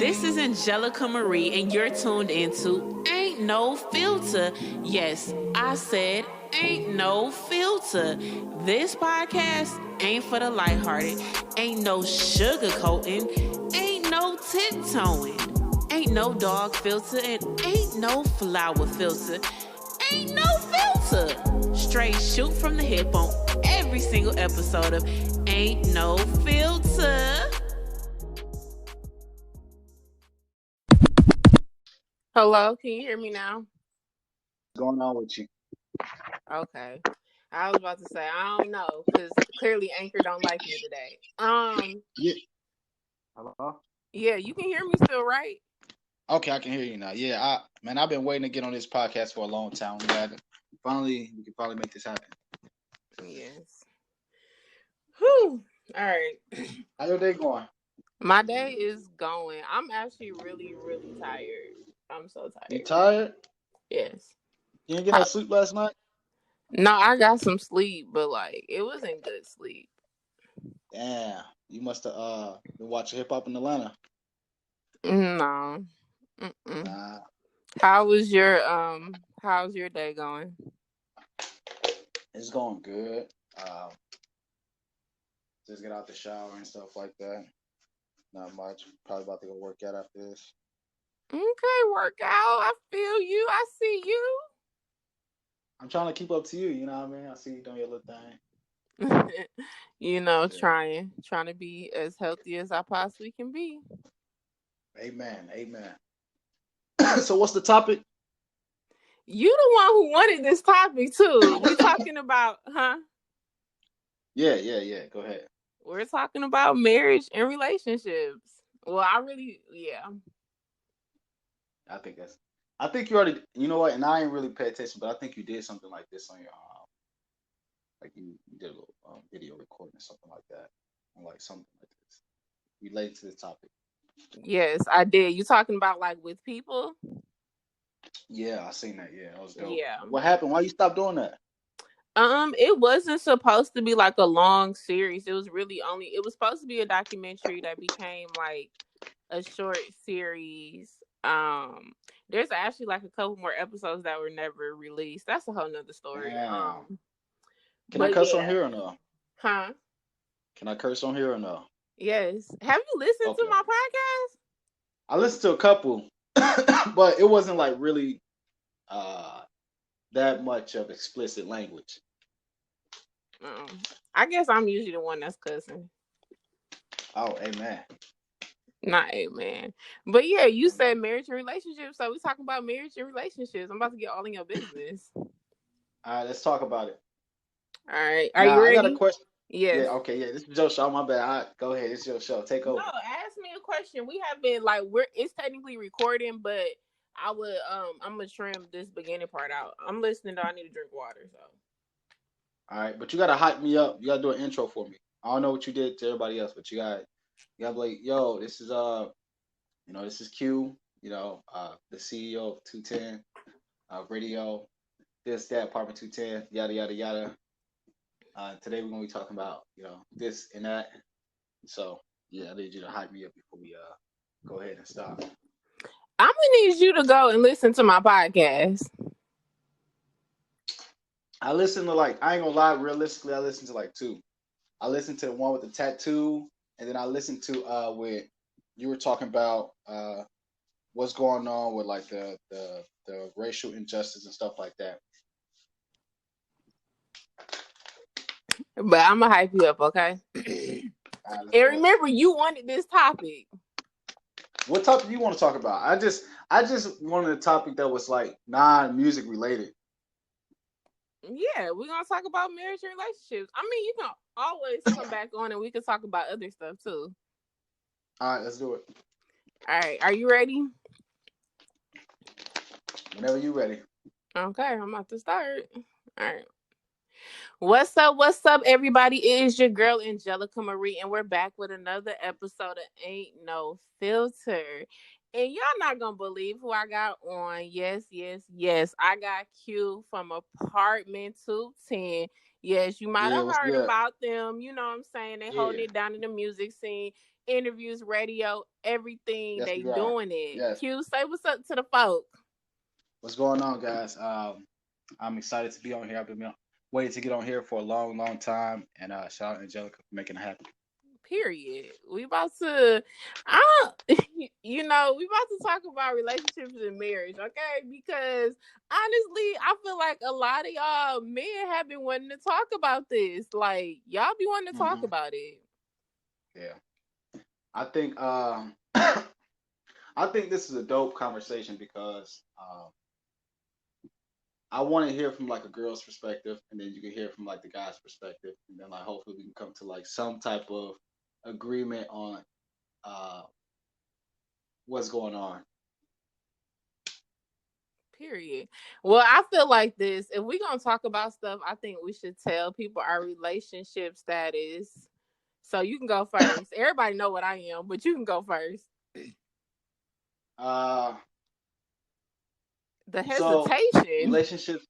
This is Angelica Marie, and you're tuned into Ain't No Filter. Yes, I said ain't no filter. This podcast ain't for the lighthearted. Ain't no sugarcoating. Ain't no tiptoeing. Ain't no dog filter, and ain't no flower filter. Ain't no filter. Straight shoot from the hip on every single episode of Ain't No Filter. Hello, can you hear me now? What's going on with you? Okay. I was about to say, I don't know, because clearly Anchor don't like me today. Yeah. Hello? Yeah, you can hear me still, right? Okay, I can hear you now. Yeah, I've been waiting to get on this podcast for a long time. We can finally make this happen. Yes. Whew. All right. How your day going? My day is going. I'm actually really, really tired. I'm so tired. You tired? Yes. You didn't get no sleep last night? No, I got some sleep, but like it wasn't good sleep. Damn, you must have been watching hip hop in Atlanta. No. Mm-mm. Nah. How's your day going? It's going good. Just get out the shower and stuff like that. Not much. Probably about to go work out after this. Okay, work out. I feel you. I see you. I'm trying to keep up to you, you know what I mean? I see you doing your little thing. Trying to be as healthy as I possibly can be. Amen. So what's the topic? You the one who wanted this topic too. We talking about, huh? Yeah. Go ahead. We're talking about marriage and relationships. Well, I think you already, you know what, and I ain't really pay attention, but I think you did something like this on your, like you did a little video recording or something like that, or like something like this, related to the topic. Yes, I did. You talking about like with people? Yeah, I seen that. Yeah, that was dope. Yeah. What happened? Why you stopped doing that? It wasn't supposed to be like a long series. It was supposed to be a documentary that became like a short series. There's actually like a couple more episodes that were never released. That's a whole nother story. Can I curse on here or no? Huh? Can I curse on here or no? Yes. Have you listened to my podcast? I listened to a couple, but it wasn't like really that much of explicit language. I guess I'm usually the one that's cussing. Oh, amen. Not amen. But yeah, you said marriage and relationships, so we talking about marriage and relationships. I'm about to get all in your business. All right, let's talk about it. All right. Are you ready? I got a question. Yes. Yeah, okay, yeah. This is your show. My bad. Go ahead. It's your show. Take over. No, ask me a question. We have been it's technically recording, but I'm gonna trim this beginning part out. I'm listening though. I need to drink water, so. All right, but you gotta hype me up. You gotta do an intro for me. I don't know what you did to everybody else, but you gotta be like, yo, this is this is Q, the CEO of 210 radio, this, that, Apartment 210, yada yada yada. Today we're gonna be talking about, this and that. So yeah, I need you to hype me up before we go ahead and start. I'm gonna need you to go and listen to my podcast. I listen to I ain't gonna lie, realistically, I listen to like two. I listened to the one with the tattoo, and then I listened to where you were talking about what's going on with like the racial injustice and stuff like that. But I'm gonna hype you up, okay? And remember, you wanted this topic. What topic do you want to talk about? I just wanted a topic that was like non-music related. Yeah, we're gonna talk about marriage and relationships. I mean, you can always come back on and we can talk about other stuff too. All right, let's do it. All right, are you ready? Whenever you're ready. Okay, I'm about to start. All right. What's up, everybody? It is your girl, Angelica Marie, and we're back with another episode of Ain't No Filter. And y'all not gonna believe who I got on. Yes. I got Q from Apartment 210. Yes, you might have heard about them. You know what I'm saying? They holding it down in the music scene. interviews, radio, everything. Yes, They we are. doing it. Yes. Q, say what's up to the folk. What's going on, guys? I'm excited to be on here. Waiting to get on here for a long, long time. And shout out Angelica for making it happen. Period. We about to, I, we about to talk about relationships and marriage, okay? Because honestly, I feel like a lot of y'all men have been wanting to talk about this. Like y'all be wanting to talk about it. Yeah, I think I think this is a dope conversation because I want to hear from like a girl's perspective, and then you can hear from like the guy's perspective, and then like hopefully we can come to like some type of agreement on uh what's going on. Period. Well, I feel like this. If we're gonna talk about stuff, I think we should tell people our relationship status. So you can go first. Everybody know what I am, but you can go first. The So hesitation. relationships.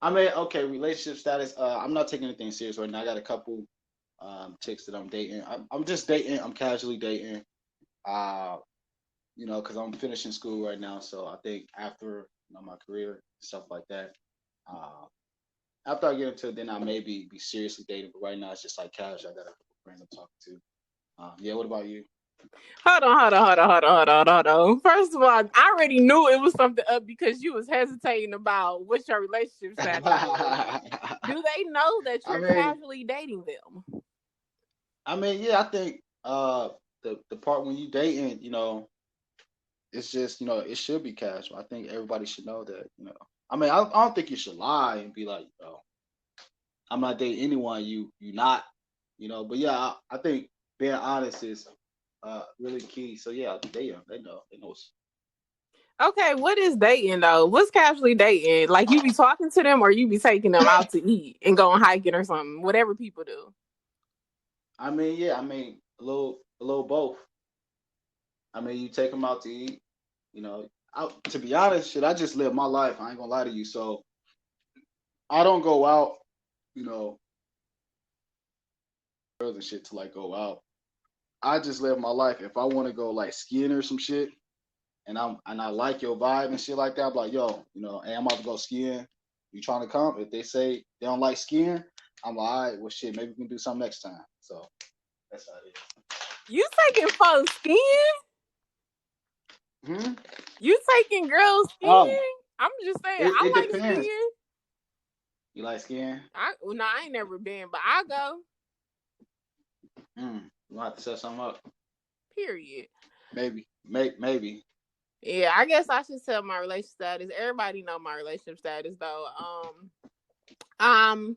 Okay, relationship status. I'm not taking anything serious right now. I got a couple chicks that I'm dating. I'm just dating. I'm casually dating. Because I'm finishing school right now. So I think after my career stuff like that, after I get into it, then I maybe be seriously dating. But right now it's just like casual. I got a couple friends I'm talking to. Yeah. What about you? Hold on. First of all, I already knew it was something up because you was hesitating about what your relationship status was. Do they know that you're casually dating them? Yeah, I think the part when you dating, it's just it should be casual. I think everybody should know that. I don't think you should lie and be like, I'm not dating anyone. You not, But yeah, I think being honest is really key. So yeah, they know. Okay, what is dating though? What's casually dating? Like you be talking to them or you be taking them out to eat and going hiking or something, whatever people do. Yeah, a little both. You take them out to eat, to be honest, I just live my life. I ain't gonna lie to you. So I don't go out, girls and shit to like go out. I just live my life. If I want to go like skiing or some shit, and I like your vibe and shit like that, I'm like, yo, hey, I'm about to go skiing. You trying to come? If they say they don't like skiing, I'm like, all right, well, shit, maybe we can do something next time. So that's how it is. You taking folks skiing? You taking girls skiing? I'm just saying, I like depends. skiing. You like skiing? I ain't never been, but I go. We'll have to set something up. Period. Maybe. Yeah, I guess I should tell my relationship status. Everybody know my relationship status though. I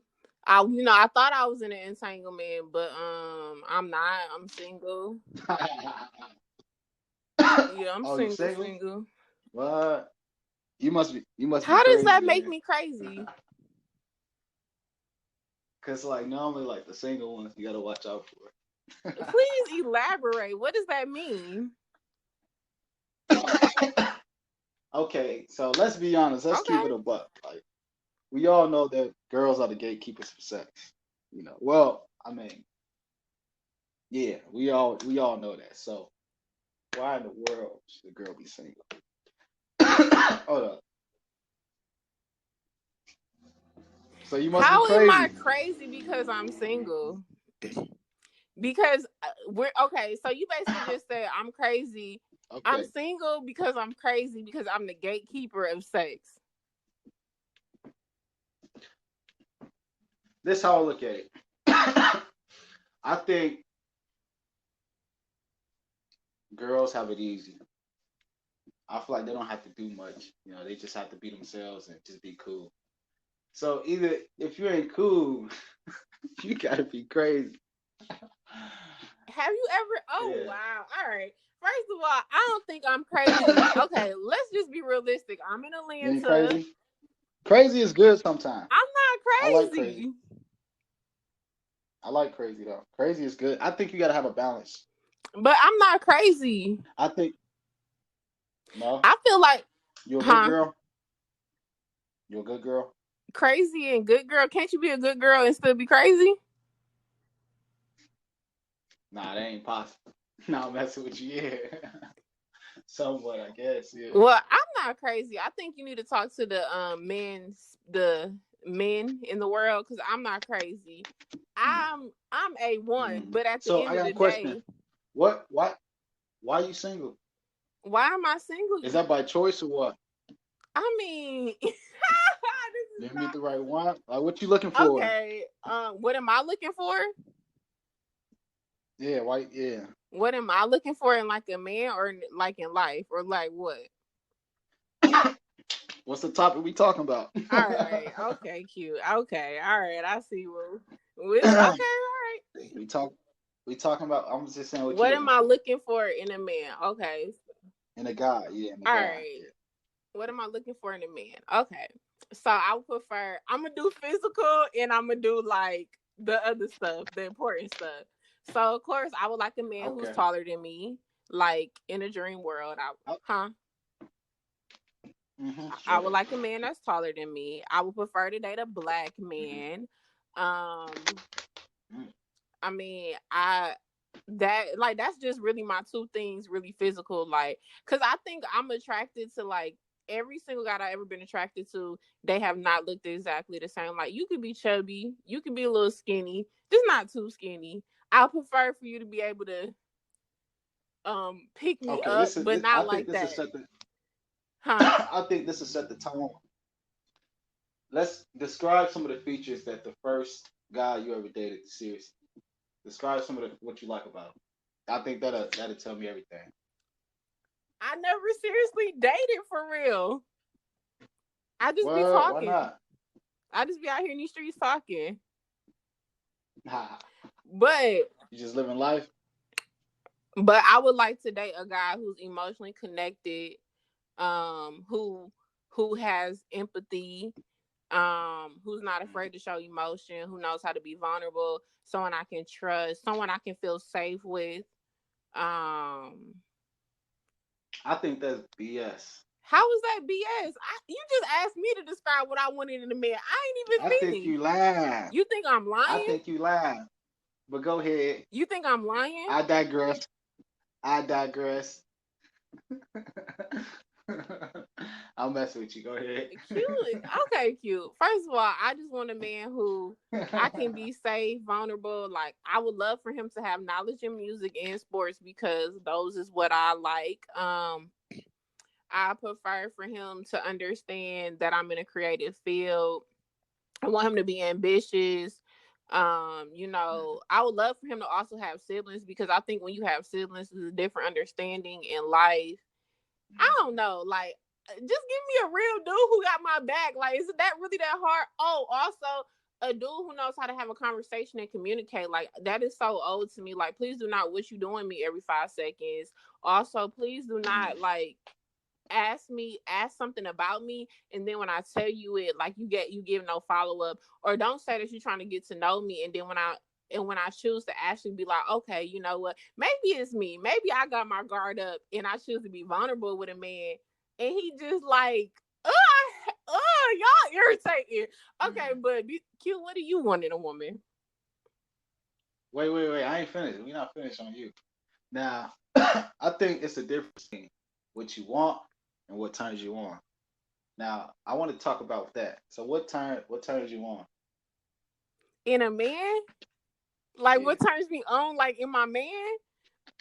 thought I was in an entanglement, but I'm not. I'm single. Yeah, I'm single. What? You must be. How does that make me crazy? Cause like normally like the single ones you gotta watch out for. Please elaborate. What does that mean? Okay, so let's be honest. Let's keep it a buck. Like we all know that girls are the gatekeepers for sex. Well, yeah, we all know that. So why in the world should a girl be single? Hold up. So you must be crazy. How am I crazy because I'm single? Because we're okay. So you basically just said I'm crazy. Okay. I'm single because I'm crazy because I'm the gatekeeper of sex. This is how I look at it. I think girls have it easy. I feel like they don't have to do much. They just have to be themselves and just be cool. So either if you ain't cool, you gotta be crazy. Have you ever? Oh yeah. Wow! All right. First of all, I don't think I'm crazy. Okay, let's just be realistic. I'm in Atlanta. Crazy? Crazy is good sometimes. I'm not crazy. I like crazy though. Crazy is good. I think you gotta have a balance. But I'm not crazy. I think. No. I feel like you're a good girl. You're a good girl. Crazy and good girl. Can't you be a good girl and still be crazy? Nah, that ain't possible. Nah, I'm messing with you. Yeah, somewhat, I guess. Yeah. Well, I'm not crazy. I think you need to talk to the men in the world because I'm not crazy. I'm A1, Mm. but at the So I end of got a the question. day, What? Why are you single? why am I single? Is that by choice or what? I mean, this is Did you meet the right one? Like, what you looking not for? okay. What am I looking for? Yeah, why? Yeah. What am I looking for in like a man or like in life or like what? What's the topic we talking about? All right, okay, cute. Okay, all right, I see what. Okay, all right. we talk. We talking about. I'm just saying what you What am looking I for looking for in a man? Okay, in a guy. Yeah, in a all guy. right. Yeah. What am I looking for in a man? Okay, so I would prefer. I'm gonna do physical, and I'm gonna do like the other stuff, the important stuff. So of course, I would like a man who's Okay. taller than me. Like in a dream world, Oh, huh? go I would ahead. like a man that's taller than me. I would prefer to date a black man. Um, Mm. I mean, that's just really my two things, really physical, like, cause I think I'm attracted to like every single guy I ever been attracted to. They have not looked exactly the same. Like you could be chubby, you could be a little skinny, just not too skinny. I prefer for you to be able to pick me Okay. up, but I not think like this is that, set the. huh? I think this is set the tone. Let's describe some of the features that the first guy you ever dated seriously. Describe some of what you like about him. I think that'll tell me everything. I never seriously dated for real. I just be What? Why talking. not? I just be out here in these streets talking. Nah. But You just living life. I would like to date a guy who's emotionally connected, who has empathy, who's not afraid to show emotion, who knows how to be vulnerable, someone I can trust, someone I can feel safe with. Um, I think that's BS. how is that BS? You just asked me to describe what I wanted in a man. I ain't I even think finished. you lying. You think I'm I lying? think you lying. But go ahead. You think I'm lying? I digress. I digress. I'll mess with you. Go ahead. Cute. Okay, cute. First of all, I just want a man who I can be safe, vulnerable. Like I would love for him to have knowledge in music and sports because those is what I like. I prefer for him to understand that I'm in a creative field. I want him to be ambitious. I would love for him to also have siblings because I think when you have siblings, there's a different understanding in life. I don't know, like just give me a real dude who got my back. Like, is that really that hard? Oh, also a dude who knows how to have a conversation and communicate. Like that is so old to me. Like, please do not what you doing me every 5 seconds. Also, please do not like ask something about me and then when I tell you it, like you give no follow-up, or don't say that you're trying to get to know me and then when I choose to actually be like, okay, you know what, maybe it's me, maybe I got my guard up and I choose to be vulnerable with a man and he just like y'all irritating. Okay, but Q, what do you want in a woman? Wait. I ain't finished. We're not finished on you. Now, I think it's a difference between what you want and what turns you on. Now, I want to talk about that. So, what turns you on? In a man? Like Yeah. what turns me on, like in my man,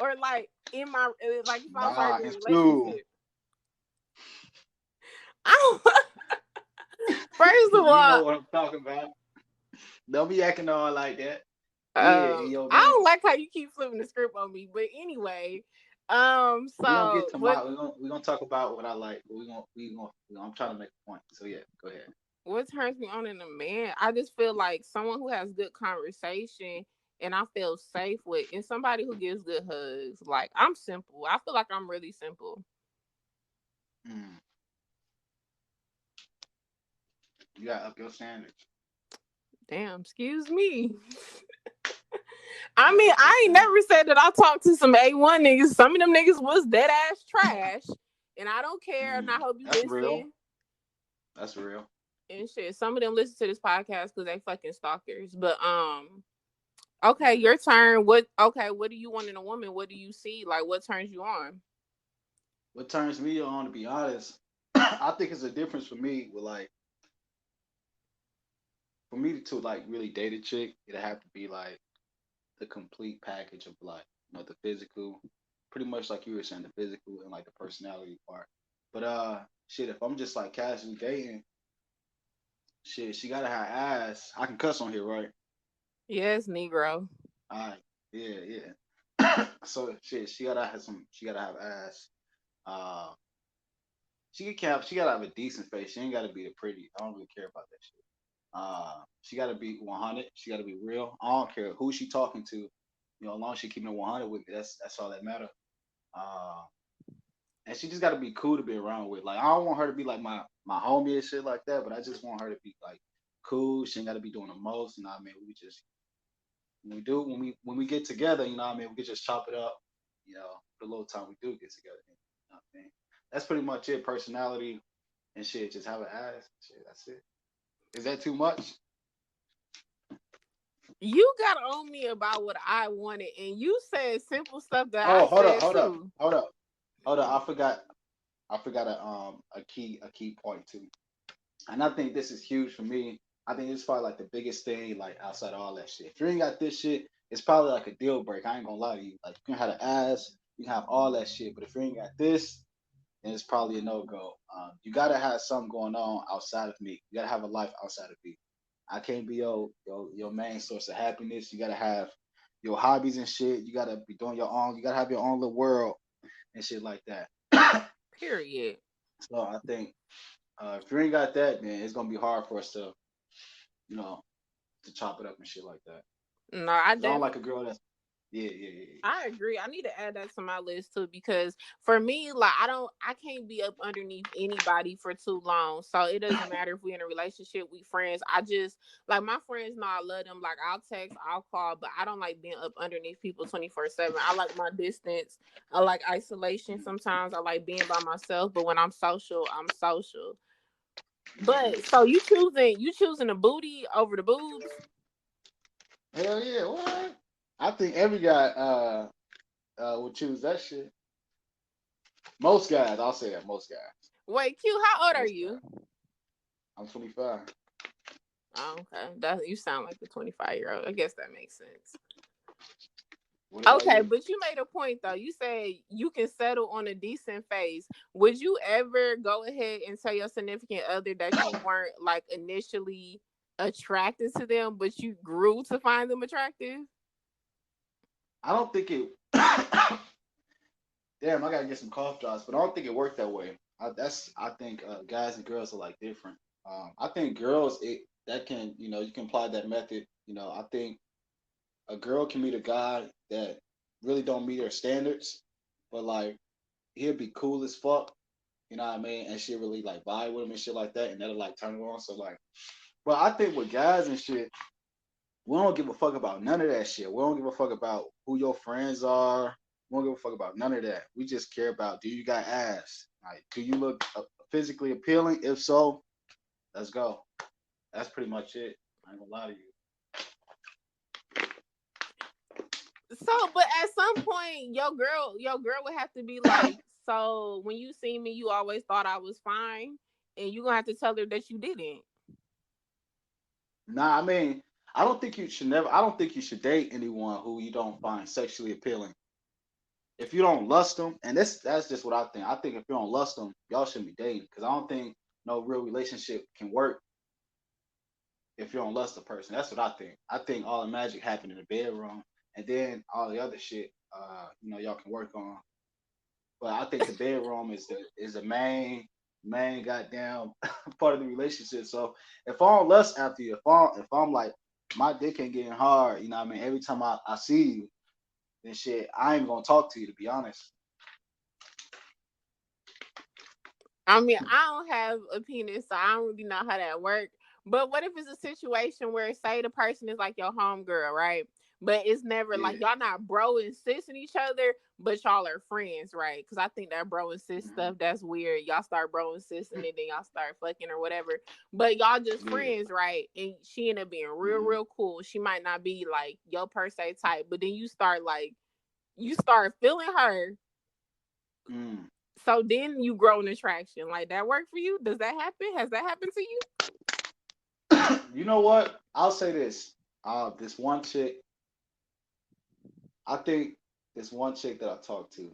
or like in my like if I was Nah, already in a it's you. relationship? I don't, first of You all, know what I'm talking about. Don't be acting all like that. Yeah, in your I man. don't like how you keep flipping the script on me. But anyway, We gonna so get to what my. We gonna talk about what I like. But I'm trying to make a point. So yeah, go ahead. what turns me on in a man? I just feel like someone who has good conversation and I feel safe with, and somebody who gives good hugs. Like I'm simple. I feel like I'm really simple. Mm, you gotta up your standards. Damn, excuse me. I You gotta mean, up your I ain't never standards. said that I talked to some A1 niggas. Some of them niggas was dead ass trash. And I don't care. And I hope you That's real. listen That's real. and shit. Some of them listen to this podcast because they fucking stalkers. But Okay, your turn. What do you want in a woman? What do you see? Like, what turns you on? What turns me on, to be honest, I think it's a difference for me with like for me to like really date a chick, it'd have to be like the complete package of like, the physical, pretty much like you were saying, the physical and like the personality part. But shit, if I'm just like casually dating, shit, she gotta have ass. I can cuss on here, right? Yes, Negro. All right. Yeah, so shit, she gotta have ass. Uh she gotta have a decent face. She ain't gotta be the pretty. I don't really care about that shit. She gotta be 100. She gotta be real. I don't care who she talking to. As long as she keeping it 100 with me, that's all that matter. Uh, and she just gotta be cool to be around with. Like I don't want her to be like my homie and shit like that, but I just want her to be like cool. She ain't gotta be doing the most. You know what I mean? We just when we get together, you know what I mean, we can just chop it up, the little time we do get together. You know what I mean? That's pretty much it. Personality and shit. Just have an ass. Shit, that's it. Is that too much? You got on me about what I wanted, and you said simple stuff that I Oh, said too. hold up. I forgot a key point too. And I think this is huge for me. I think it's probably like the biggest thing, like outside of all that shit. If you ain't got this shit, it's probably like a deal break. I ain't gonna lie to you. Like you can have the ass, you can have all that shit, but if you ain't got this, then it's probably a no go. You gotta have something going on outside of me. You gotta have a life outside of me. I can't be your main source of happiness. You gotta have your hobbies and shit. You gotta be doing your own. You gotta have your own little world and shit like that. Period. So I think if you ain't got that, then it's gonna be hard for us to, you know, to chop it up and shit like that. No, I Cause I don't definitely. like a girl that's yeah. I agree. I need to add that to my list too because for me, like I can't be up underneath anybody for too long. So it doesn't matter if we're in a relationship, we friends. I just like my friends know I love them. Like I'll text, I'll call, but I don't like being up underneath people 24/7. I like my distance. I like isolation. Sometimes I like being by myself, but when I'm social, I'm social. But so you choosing the booty over the boobs? Hell yeah, what? I think every guy would choose that shit. Most guys, I'll say that. Most guys, Wait, Q, how old are most you? guys. I'm 25. Oh, okay. That you sound like a 25-year-old. I guess that makes sense. What about Okay, you? but you made a point though. You said you can settle on a decent face. Would you ever go ahead and tell your significant other that you weren't like initially attracted to them, but you grew to find them attractive? I don't think it. Damn, I gotta get some cough drops, but I don't think it worked that way. I think guys and girls are like different. I think girls that can you can apply that method. I think a girl can meet a guy that really don't meet her standards, but like he'll be cool as fuck. You know what I mean? And she really like vibe with him and shit like that, and that'll like turn her on. So like, but I think with guys and shit, we don't give a fuck about none of that shit. We don't give a fuck about who your friends are. We don't give a fuck about none of that. We just care about, do you got ass? Like, do you look physically appealing? If so, let's go. That's pretty much it. I ain't gonna lie to you. So, but at some point, your girl would have to be like, so when you see me, you always thought I was fine, and you gonna have to tell her that you didn't. Nah, I mean, I don't think you should never. I don't think you should date anyone who you don't find sexually appealing. If you don't lust them, and that's just what I think. I think if you don't lust them, y'all shouldn't be dating because I don't think no real relationship can work if you don't lust a person. That's what I think. I think all the magic happened in the bedroom, and then all the other shit, y'all can work on. But I think the bedroom is the main goddamn part of the relationship. So if I don't lust after you, if I'm like my dick ain't getting hard, you know what I mean? Every time I see you, then shit, I ain't gonna talk to you to be honest. I mean, I don't have a penis, so I don't really know how that works. But what if it's a situation where, say, the person is like your homegirl, right? but it's never like Yeah. y'all not bro and sis in each other, but y'all are friends, right? Because I think that bro and sis Mm-hmm. stuff, that's weird. Y'all start bro and sis and then y'all start fucking or whatever. But y'all just Yeah. friends, right? And she ended up being real, Mm-hmm. real cool. She might not be like your per se type, but then you start feeling her. Mm. So then you grow an attraction. Like that work for you? Does that happen? Has that happened to you? You know what? I'll say this. This one chick, I think this one chick that I talked to,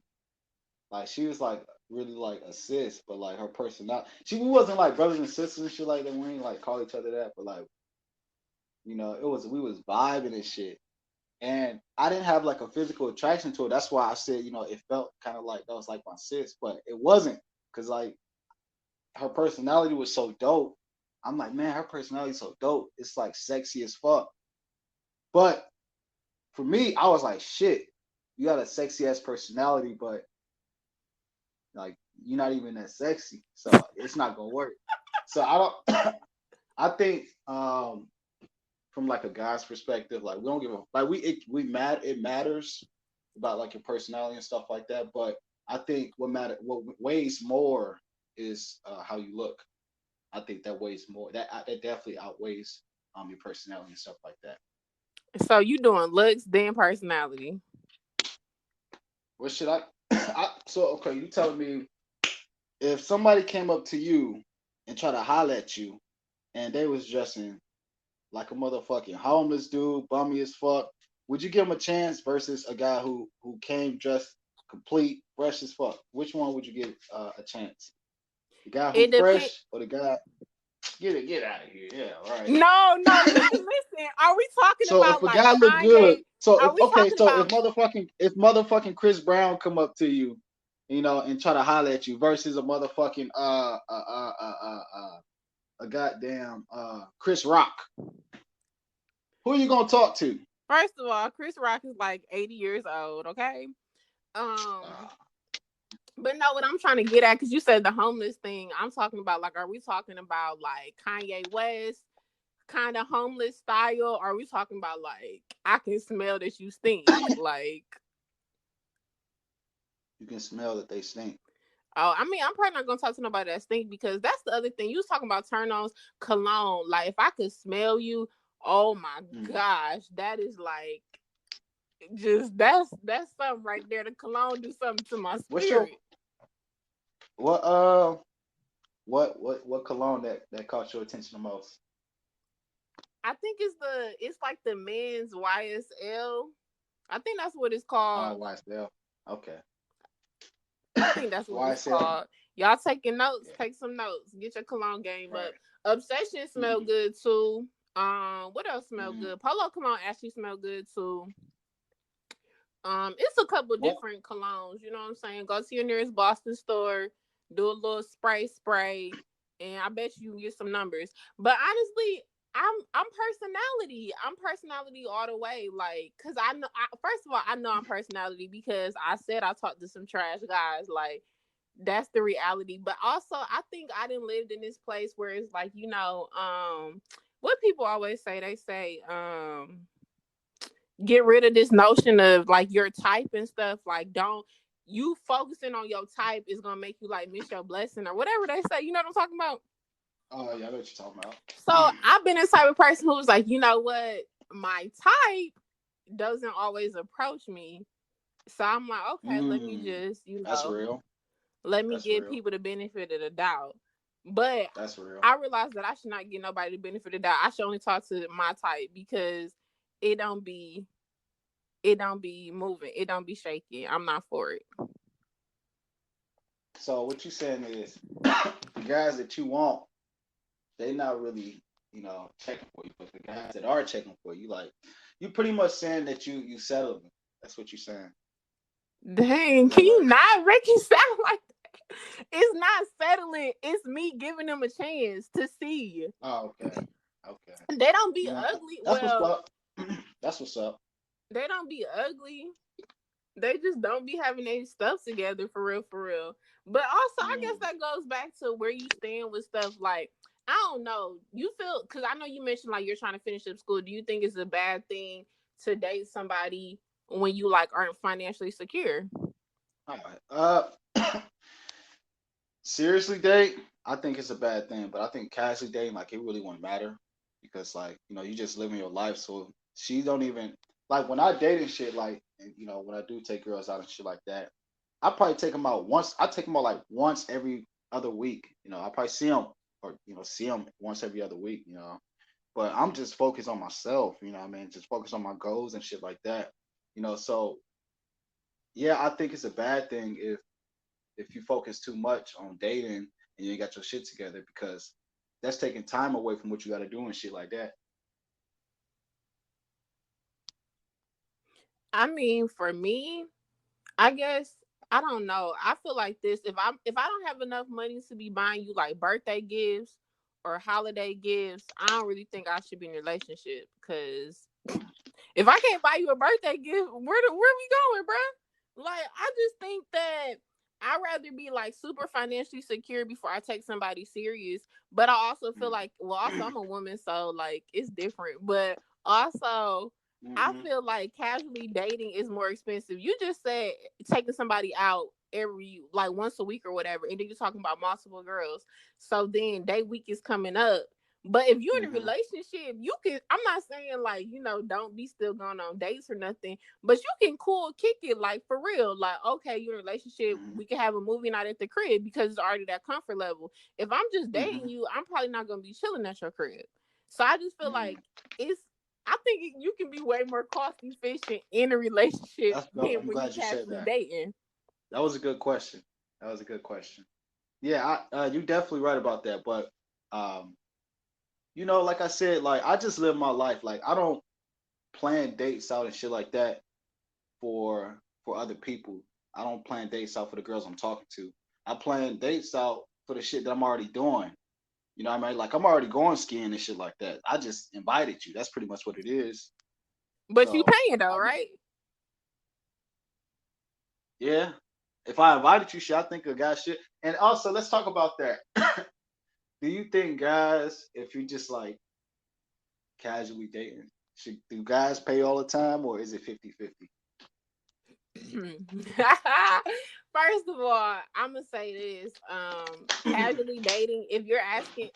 like she was like really like a sis, but like her personality, we wasn't like brothers and sisters and shit like that. We ain't like call each other that, but like it was we was vibing and shit. And I didn't have like a physical attraction to her. That's why I said, it felt kind of like that was like my sis, but it wasn't because like her personality was so dope. I'm like, man, her personality is so dope. It's like sexy as fuck. But for me, I was like, shit, you got a sexy ass personality, but like you're not even that sexy, so it's not gonna work. So I don't. I think from like a guy's perspective, like we don't give a like it matters about like your personality and stuff like that. But I think what weighs more is how you look. I think that weighs more. That definitely outweighs your personality and stuff like that. So you doing looks then personality. What should I? So okay, you telling me if somebody came up to you and tried to holler at you and they was dressing like a motherfucking homeless dude, bummy as fuck, would you give him a chance versus a guy who came dressed complete, fresh as fuck? Which one would you give a chance? The guy who It depends. fresh or the guy get out of here? Yeah, right. No, no, listen. Are we talking So if about a like guy look good, Kanye? so Are if we okay, talking so about if motherfucking Chris Brown come up to you, and try to holler at you versus a motherfucking a goddamn Chris Rock, who are you gonna talk to? first of all, Chris Rock is like 80 years old, okay? Um, Uh, but no, what I'm trying to get at, because you said the homeless thing, I'm talking about like, are we talking about like Kanye West kind of homeless style? Or are we talking about like I can smell that you stink? Like, you can smell that they stink. oh, I mean, I'm probably not gonna talk to nobody that stink because that's the other thing. You was talking about turn ons, cologne. Like, if I could smell you, oh my Mm. gosh, that is like just that's something right there. The cologne do something to my What's your spirit. what what cologne that caught your attention the most? I think it's like the men's YSL. I think that's what it's called. YSL. Okay. I think that's what it's YSL. called. Y'all taking notes? Yeah. Take some notes. Get your cologne game Right. up. Obsession smell good too. What else smell Mm-hmm. good? Polo cologne actually smell good too. It's a couple What? different colognes. You know what I'm saying? Go to your nearest Boston store, do a little spray, and I bet you can get some numbers. But honestly, I'm personality. I'm personality all the way. Like, cause I know. First of all, I know I'm personality because I said I talked to some trash guys. Like, that's the reality. But also, I think I didn't lived in this place where it's like, what people always say. They say, get rid of this notion of like your type and stuff. Like, don't you focusing on your type is gonna make you like miss your blessing or whatever they say. You know what I'm talking about? Oh yeah, I know what you're talking So about. I've been the type of person who's like, you know what, my type doesn't always approach me. So I'm like, okay, let me mm, just, that's real. let me That's give real. people the benefit of the doubt. But That's real. I realized that I should not give nobody the benefit of the doubt. I should only talk to my type because it don't be it don't be moving. It don't be shaking. I'm not for it. So what you saying is the guys that you want, they not really, checking for you, but the guys that are checking for you, like you pretty much saying that you settle them. That's what you're saying. Dang, Is that can you right? not, Ricky? Sound like that? It's not settling. It's me giving them a chance to see. Oh, okay. Okay. They don't be You know, ugly. that's what's Well, up. That's what's up. they don't be ugly. They just don't be having their stuff together for real, for real. But also, I guess Mm. that goes back to where you stand with stuff. Like, I don't know. You feel, because I know you mentioned like you're trying to finish up school. Do you think it's a bad thing to date somebody when you like aren't financially secure? All right. Seriously date, I think it's a bad thing, but I think casually dating, like, it really won't matter because, like, you just living your life. So she don't even like when I date and shit, like, and, when I do take girls out and shit like that, I probably take them out once. I take them out like once every other week. I probably see them or see them once every other week. But I'm just focused on myself. What I mean, just focus on my goals and shit like that. So yeah, I think it's a bad thing if you focus too much on dating and you ain't got your shit together because that's taking time away from what you got to do and shit like that. I mean, for me, I guess I don't know. I feel like this. If I don't have enough money to be buying you like birthday gifts or holiday gifts, I don't really think I should be in a relationship. Because if I can't buy you a birthday gift, where we going, bro? Like, I just think that I'd rather be like super financially secure before I take somebody serious. But I also feel like, well, also I'm a woman, so like it's different. But also, I Mm-hmm. feel like casually dating is more expensive. You just said taking somebody out every like once a week or whatever, and then you're talking about multiple girls. So then day week is coming up. But if you're in a Mm-hmm. relationship, you can. I'm not saying like don't be still going on dates or nothing, but you can cool kick it like for real. Like okay, you're in a relationship, we can have a movie night at the crib because it's already that comfort level. If I'm just Mm-hmm. dating you, I'm probably not gonna be chilling at your crib. So I just feel Mm-hmm. like it's. I think you can be way more cost efficient in a relationship That's than dope. I'm when you glad you said casually that. dating. That was a good question. That was a good question. Yeah, you definitely right about that. But um, like I said, like I just live my life. Like I don't plan dates out and shit like that for other people. I don't plan dates out for the girls I'm talking to. I plan dates out for the shit that I'm already doing. You know what I mean? Like I'm already going skiing and shit like that. I just invited you. That's pretty much what it is. But you So paying though, I just right? yeah. If I invited you, shit, I think a guy should. And also, let's talk about that. Do you think guys, if you just like casually dating, do guys pay all the time or is it 50-50? First of all, I'm gonna say this: casually dating. If you're asking,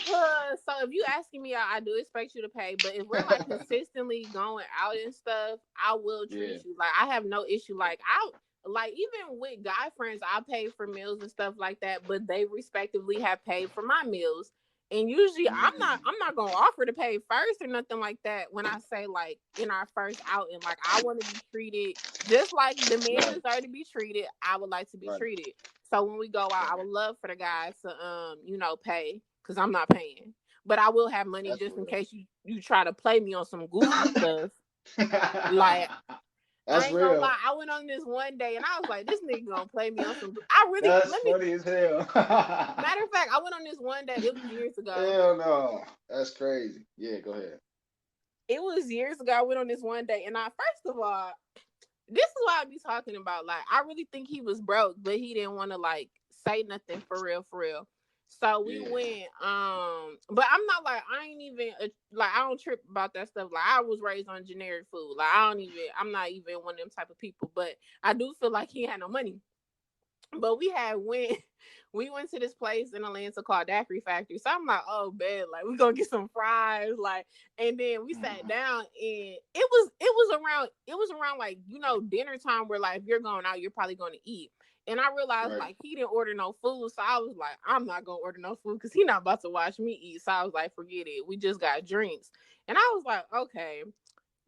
so if you asking me out, I do expect you to pay. But if we're like consistently going out and stuff, I will Yeah. treat you like I have no issue. Like I like even with guy friends, I pay for meals and stuff like that, but they respectively have paid for my meals. And usually Mm-hmm. I'm not gonna offer to pay first or nothing like that when I say like in our first outing. Like I want to be treated just like the men Right. deserve to be treated. I would like to be Right. treated. So when we go out, I Right. would love for the guys to pay because I'm not paying. But I will have money That's just in real. case you try to play me on some goofy stuff. Like I That's ain't gonna real. lie, I went on this one day and I was like, this nigga gonna play me on some. I really That's let me. funny as hell. Matter of fact, I went on this one day. It was years ago. Hell no. That's crazy. Yeah, go ahead. It was years ago. I went on this one day, and I first of all, this is what I be talking about. Like, I really think he was broke, but he didn't want to like say nothing for real, for real. So we Yeah. went, but I'm not like I ain't even like I don't trip about that stuff. Like I was raised on generic food. Like I'm not even one of them type of people. But I do feel like he had no money. But we went to this place in Atlanta called Daiquiri Factory. So I'm like, oh man, like we gonna get some fries, like, and then we sat Mhm. down and it was around like dinner time where like if you're going out, you're probably gonna eat. And I realized Right. like he didn't order no food, so I was like, I'm not gonna order no food because he not about to watch me eat. So I was like, forget it. We just got drinks, and I was like, okay.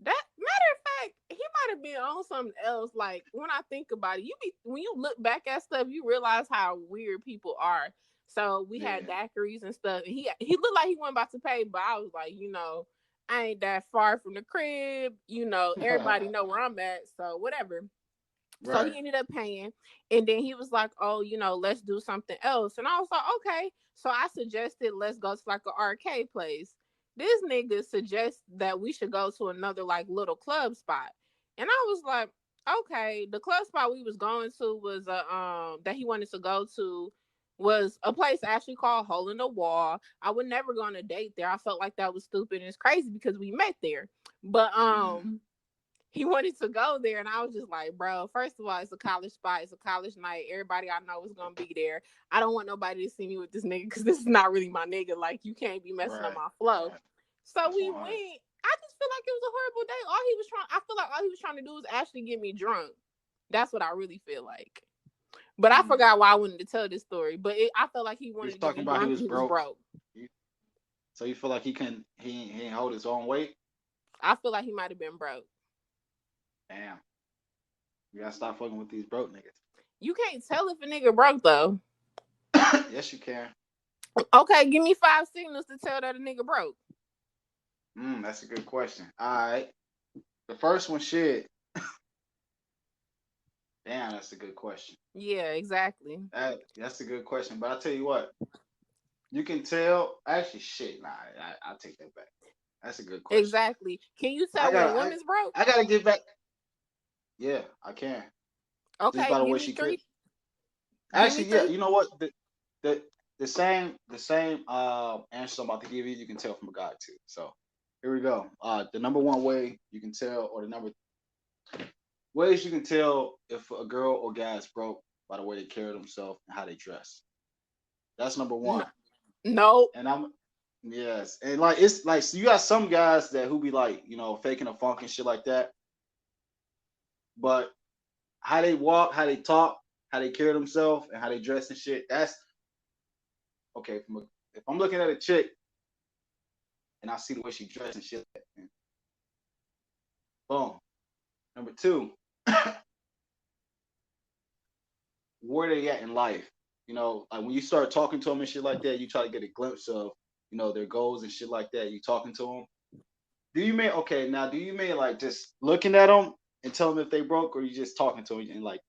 That matter of fact, he might have been on something else. Like when I think about it, when you look back at stuff, you realize how weird people are. So we had Yeah. daiquiris and stuff, and he looked like he wasn't about to pay, but I was like, I ain't that far from the crib. Everybody know where I'm at, so whatever. So Right. he ended up paying, and then he was like, "Oh, let's do something else." And I was like, "Okay." So I suggested let's go to like an arcade place. This nigga suggests that we should go to another like little club spot, and I was like, "Okay." The club spot we was going to was that he wanted to go to was a place actually called Hole in the Wall. I would never go on a date there. I felt like that was stupid and it's crazy because we met there. But he wanted to go there, and I was just like, bro, first of all, it's a college spot, it's a college night. Everybody I know is gonna be there. I don't want nobody to see me with this nigga because this is not really my nigga. Like, you can't be messing up Right. my flow. Right. So That's we 100. went. I just feel like it was a horrible day. I feel like all he was trying to do was actually get me drunk. That's what I really feel like. But I forgot why I wanted to tell this story. But I felt like he He wanted was to get talking me about he drunk was and he was broke. broke. So you feel like he ain't hold his own weight? I feel like he might have been broke. Damn. You gotta stop fucking with these broke niggas. You can't tell if a nigga broke though. Yes, you can. Okay, give me 5 signals to tell that a nigga broke. That's a good question. All right. The first one, shit. Damn, that's a good question. Yeah, exactly. That's a good question. But I'll tell you what, you can tell. Actually, shit, nah, I'll take that back. That's a good question. Exactly. Can you I tell when a gotta, woman's broke? I gotta get back. Yeah, I can. Just Okay, by the give way me she three. could. Give me Actually, yeah. three. You know what? The the same answer I'm about to give you, you can tell from a guy too. So here we go. The number one way you can tell, or the number ways you can tell if a girl or guy is broke by the way they carry themselves and how they dress. That's number No, one. nope. And I'm yes, and like it's like so you got some guys that who be like faking a funk and shit like that, but how they walk, how they talk, how they carry themselves, and how they dress and shit. That's okay. If I'm looking at a chick and I see the way she dressed and shit, boom. Number two, where they at in life. Like when you start talking to them and shit like that, you try to get a glimpse of, their goals and shit like that. You talking to them. Do you mean like just looking at them and tell them if they broke, or you just talking to them and like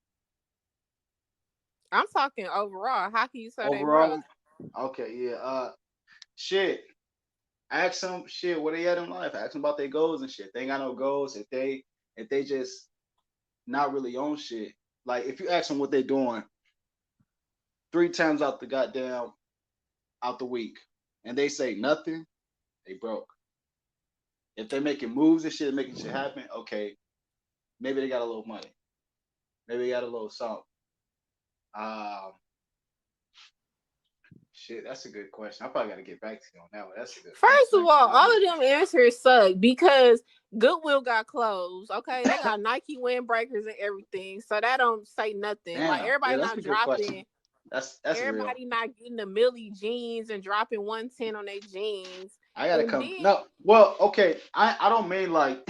I'm talking overall. How can you say they broke? overall? Okay, yeah. Shit. Ask them shit where they at in life. Ask them about their goals and shit. They ain't got no goals. If they just not really on shit. Like if you ask them what they doing 3 times out the week, and they say nothing, they broke. If they making moves and shit, making shit happen, okay, maybe they got a little money. Maybe they got a little something. Um, Shit, that's a good question. I probably got to get back to you on that one. That's a good First question. of all of them answers suck because Goodwill got clothes. Okay, they got Nike windbreakers and everything, so that don't say nothing. Like, Damn, yeah, everybody that's not a good question. dropping. That's real. Everybody not getting the Millie jeans and dropping 110 on their jeans. I gotta And come. then No, well, okay. I don't mean like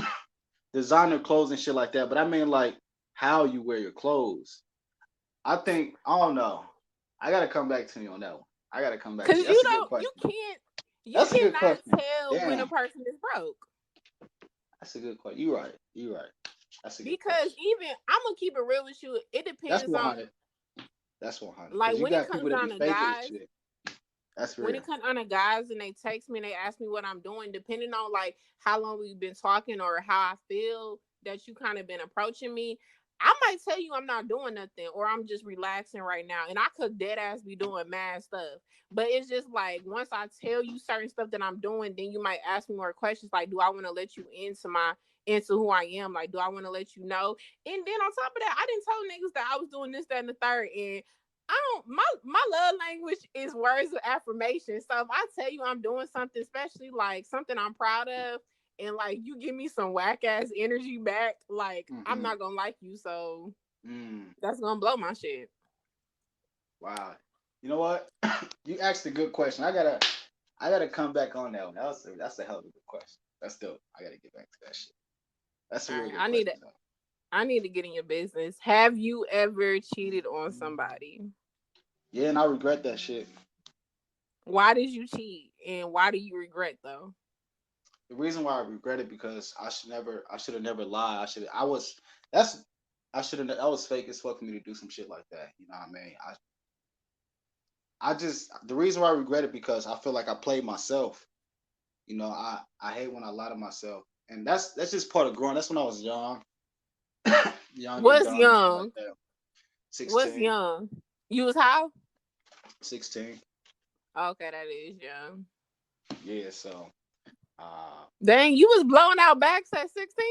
designer clothes and shit like that, but I mean like how you wear your clothes. I don't know. I gotta come back to you on that one. I gotta come back to because you. That's a good question. you That's a good cannot question. tell when a Damn, person is broke. that's a good question. You right. You right. That's a good Because question. even I'm gonna keep it real with you. It That's depends on 100. That's 100. like Because you when it got comes people that down be to faking and guys. shit. That's When real. it comes down to guys and they text me and they ask me what I'm doing, depending on like how long we've been talking or how I feel that you kind of been approaching me, I might tell you I'm not doing nothing or I'm just relaxing right now. And I could dead ass be doing mad stuff. But it's just like once I tell you certain stuff that I'm doing, then you might ask me more questions like, do I want to let you into who I am? Like, do I want to let you know? And then on top of that, I didn't tell niggas that I was doing this, that, and the third. And I don't my love language is words of affirmation. So if I tell you I'm doing something, especially like something I'm proud of, and like you give me some whack ass energy back, like I'm Mm-hmm. not gonna like you. So Mm. that's gonna blow my shit. Wow. You know what? You asked a good question. I gotta come back on that one. That's a hell of a good question. That's dope. I gotta get back to that shit. That's a All real right, good question though. I need to get in your business. Have you ever cheated on somebody? Yeah, and I regret that shit. Why did you cheat, and why do you regret though? The reason why I regret it because I should have never lied. That's I should have that was fake as fuck for me to do some shit like that. You know what I mean? I just the reason why I regret it because I feel like I played myself. I hate when I lie to myself. And that's just part of growing. That's when I was young, young and What's dumb and shit like young? that. What's 16. young? You was how? 16. Okay, that is young. Yeah, so uh Dang, you was blowing out backs at 16?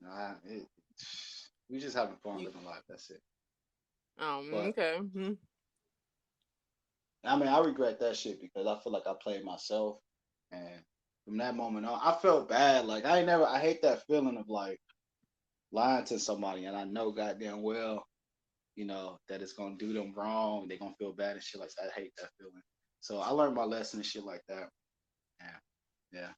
nah, we just having fun You, living life. That's it. But okay. Hmm. I mean, I regret that shit because I feel like I played myself, and from that moment on, I felt bad. Like I hate that feeling of like lying to somebody, and I know goddamn well, that it's gonna do them wrong. They're gonna feel bad and shit like that. I hate that feeling. So I learned my lesson and shit like that. Yeah, yeah.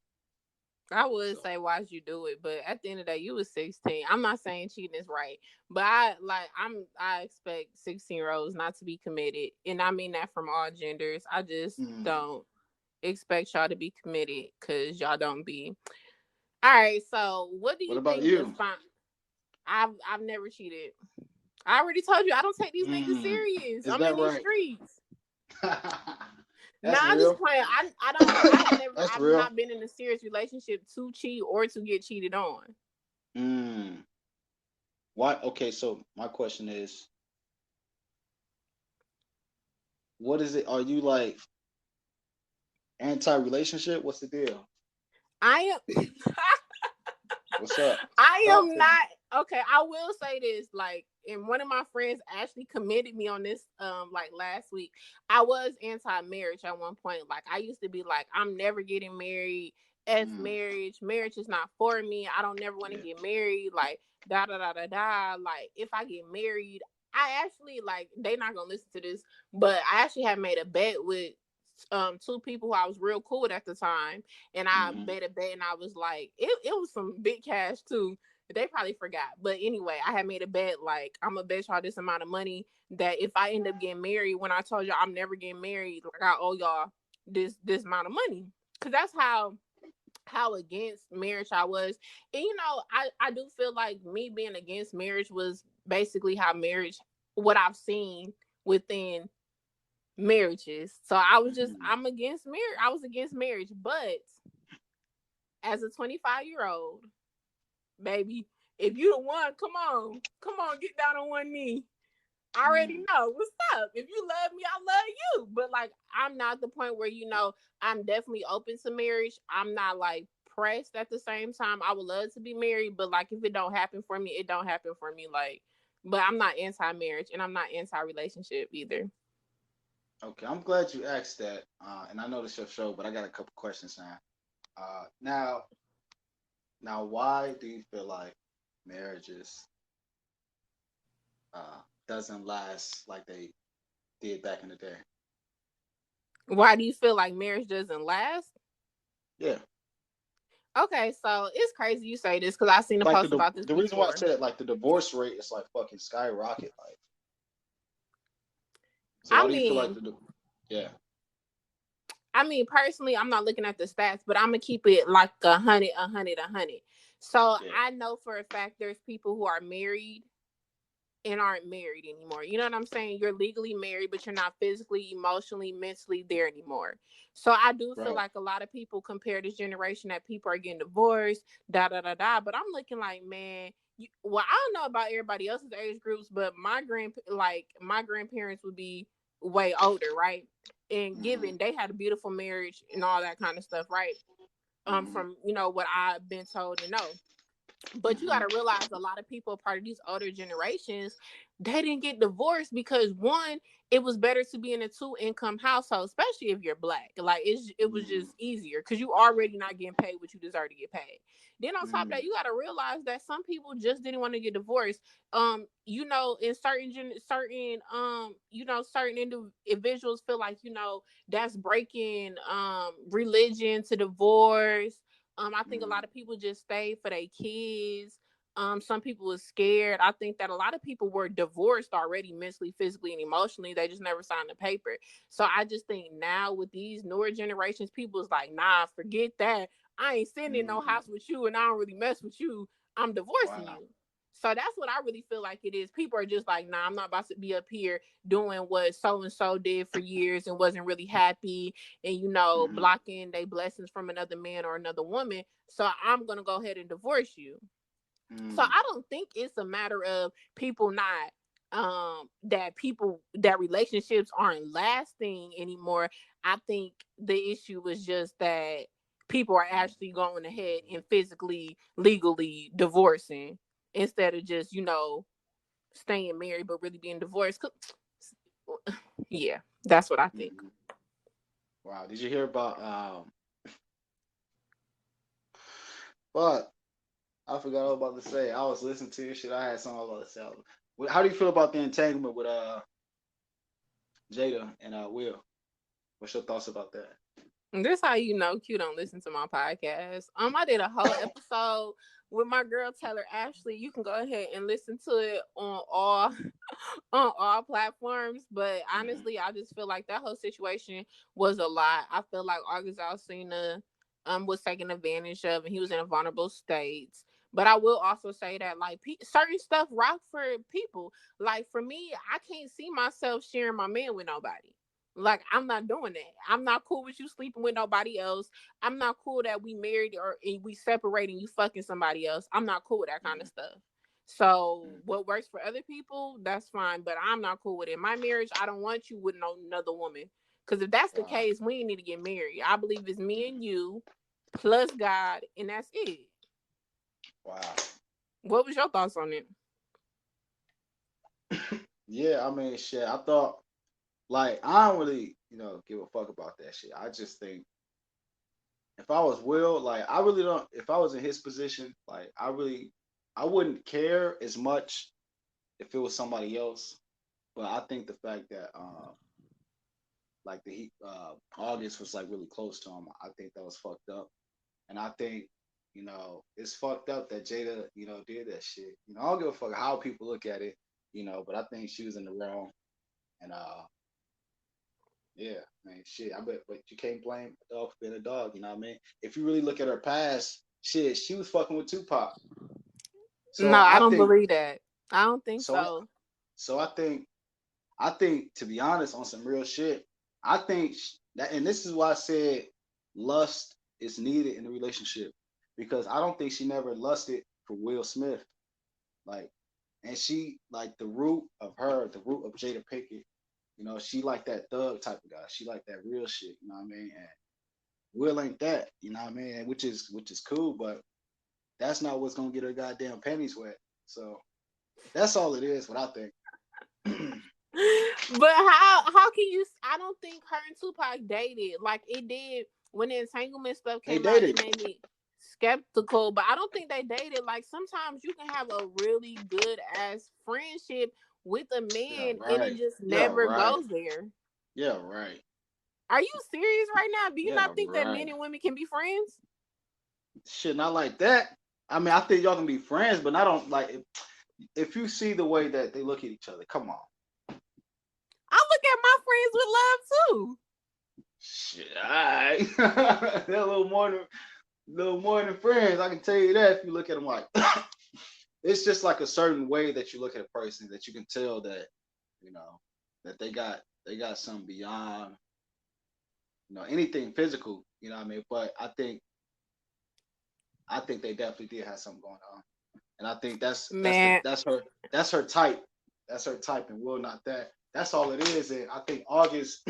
I would So say why'd you do it, but at the end of the day, you was 16. I'm not saying cheating is right, but I expect 16-year-olds not to be committed, and I mean that from all genders. I just mm, don't expect y'all to be committed because y'all don't be. All right, so what do what you about think the you? fine? I've never cheated. I already told you I don't take these niggas Mm, serious. is I'm in that these right? streets. Nah, That's I'm just real. playing. That's I've real. not been in a serious relationship to cheat or to get cheated on. Mm. Why? Okay, so my question is, what is it? Are you like anti-relationship? What's the deal? I am. What's up? I Talk am to me. not okay. I will say this, like, and one of my friends actually committed me on this, like last week. I was anti-marriage at one point. Like, I used to be like, I'm never getting married. F Mm, marriage. Marriage is not for me. I don't never want to yeah. get married. Like, da da da da da. Like, if I get married, I actually like they not gonna listen to this, but I actually had made a bet with two people who I was real cool with at the time, and I Hmm. made a bet, and I was like, it was some big cash too. They probably forgot, but anyway, I had made a bet like I'm gonna bet y'all this amount of money that if I end up getting married, when I told y'all I'm never getting married, like I owe y'all this amount of money, because that's how against marriage I was. And I do feel like me being against marriage was basically how marriage, what I've seen within marriages. So Hmm. I'm against marriage. I was against marriage, but as a 25-year-old, baby, if you the one, come on, get down on one knee. I already Mm. know what's up. If you love me, I love you. But like, I'm not the point where I'm definitely open to marriage. I'm not like pressed at the same time. I would love to be married, but like, if it don't happen for me, it don't happen for me. Like, but I'm not anti-marriage and I'm not anti-relationship either. Okay, I'm glad you asked that. And I know this your show, but I got a couple questions now. Now, why do you feel like marriages doesn't last like they did back in the day? Why do you feel like marriage doesn't last? Yeah, Okay, so it's crazy you say this because I've seen a like post about this the reason why I before. say that, like the divorce rate is like fucking skyrocket. Like, so I why do you feel like mean, yeah? personally, I'm not looking at the stats, but I'm gonna keep it like 100, 100, 100. So Yeah. I know for a fact there's people who are married and aren't married anymore. You know what I'm saying? You're legally married, but you're not physically, emotionally, mentally there anymore. So I do feel Right. like a lot of people compare this generation that people are getting divorced, da da da da. But I'm looking like, man, well, I don't know about everybody else's age groups, but my grandparents would be way older, right? And Hmm. given they had a beautiful marriage and all that kind of stuff, right? Hmm. From what I've been told and know. But you got Hmm. to realize a lot of people, part of these older generations, they didn't get divorced because one, it was better to be in a two-income household, especially if you're black. Like it was Hmm. just easier because you already not getting paid what you deserve to get paid. Then on top of that, Hmm. you got to realize that some people just didn't want to get divorced. In certain individuals feel like that's breaking religion to divorce. I think a Hmm. lot of people just stayed for their kids. Some people were scared. I think that a lot of people were divorced already, mentally, physically, and emotionally. They just never signed the paper. So I just think now with these newer generations, people's like, nah, forget that. I ain't sitting in no Hmm. house with you, and I don't really mess with you. I'm divorcing Wow. you. So that's what I really feel like it is. People are just like, nah, I'm not about to be up here doing what so and so did for years and wasn't really happy and Hmm. blocking their blessings from another man or another woman. So I'm gonna go ahead and divorce you. So Hmm. I don't think it's a matter of people not that relationships aren't lasting anymore. I think the issue was just that people are actually going ahead and physically, legally divorcing instead of just, staying married but really being divorced. Yeah, that's what I think. Mhm. Wow. Did you hear about but I forgot what I was about to say. I was listening to your shit. I had something I was about to say. How do you feel about the entanglement with Jada and Will? What's your thoughts about that? This how you know Q don't listen to my podcast. I did a whole episode with my girl Taylor Ashley. You can go ahead and listen to it on all on all platforms. But Hmm. honestly, I just feel like that whole situation was a lot. I feel like August Alsina was taken advantage of, and he was in a vulnerable state. But I will also say that like certain stuff rock for people. Like for me, I can't see myself sharing my man with nobody. Like I'm not doing that. I'm not cool with you sleeping with nobody else. I'm not cool that we married or we separating you fucking somebody else. I'm not cool with that kind of stuff. So what works for other people, that's fine. But I'm not cool with it. My marriage, I don't want you with no another woman. Because if that's the Wow. case, we ain't need to get married. I believe it's me and you plus God, and that's it. Wow. What was your thoughts on it? Yeah, I mean, shit. I thought, like, I don't really, give a fuck about that shit. I just think if I was Will, like, I really don't. If I was in his position, like, I wouldn't care as much if it was somebody else. But I think the fact that, like, August was like really close to him, I think that was fucked up. And I think, it's fucked up that Jada, did that shit. I don't give a fuck how people look at it, but I think she was in the wrong. And yeah, man, shit. I bet, but you can't blame a dog for being a dog. You know what I mean? If you really look at her past, shit, she was fucking with Tupac. No, So I I don't think, believe that. I don't think so, so. so I think to be honest, on some real shit, I think that, and this is why I said lust is needed in a relationship because I don't think she never lusted for Will Smith. Like, and she like the root of Jada Pinkett. She like that thug type of guy. She like that real shit. You know what I mean? And Will ain't that. You know what I mean? And which is cool, but that's not what's gonna get her goddamn panties wet. So that's all it is. What I think. But how can you? I don't think her and Tupac dated like it did when the entanglement stuff They came out. It dated. made me skeptical, but I don't think they dated. Like sometimes you can have a really good ass friendship with a Yeah, man and it right. just Yeah, never right. goes there. Yeah, right. Are you serious right now? Do you Yeah, not think that men right. and women can be friends? Shit, not like that. I mean, I think y'all can be friends, but I don't like if you see the way that they look at each other. Come on. I look at my friends with love too. Shit, all right. They're a little more than friends. I can tell you that if you look at them like it's just like a certain way that you look at a person that you can tell that you know that they got something beyond anything physical. You know what I mean? But I think they definitely did have something going on, and I think Man, that's her type. That's her type, and Will not that. That's all it is. And I think August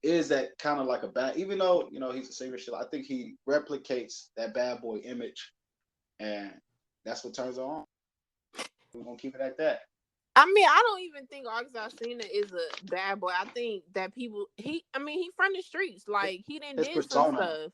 is that kind of like a bad, even though he's a singer. Shit, I think he replicates that bad boy image, and that's what turns her on. We're gonna keep it at that. I mean, I don't even think August Alsina is a bad boy. I think that he from the streets. Like he didn't His did some persona. stuff.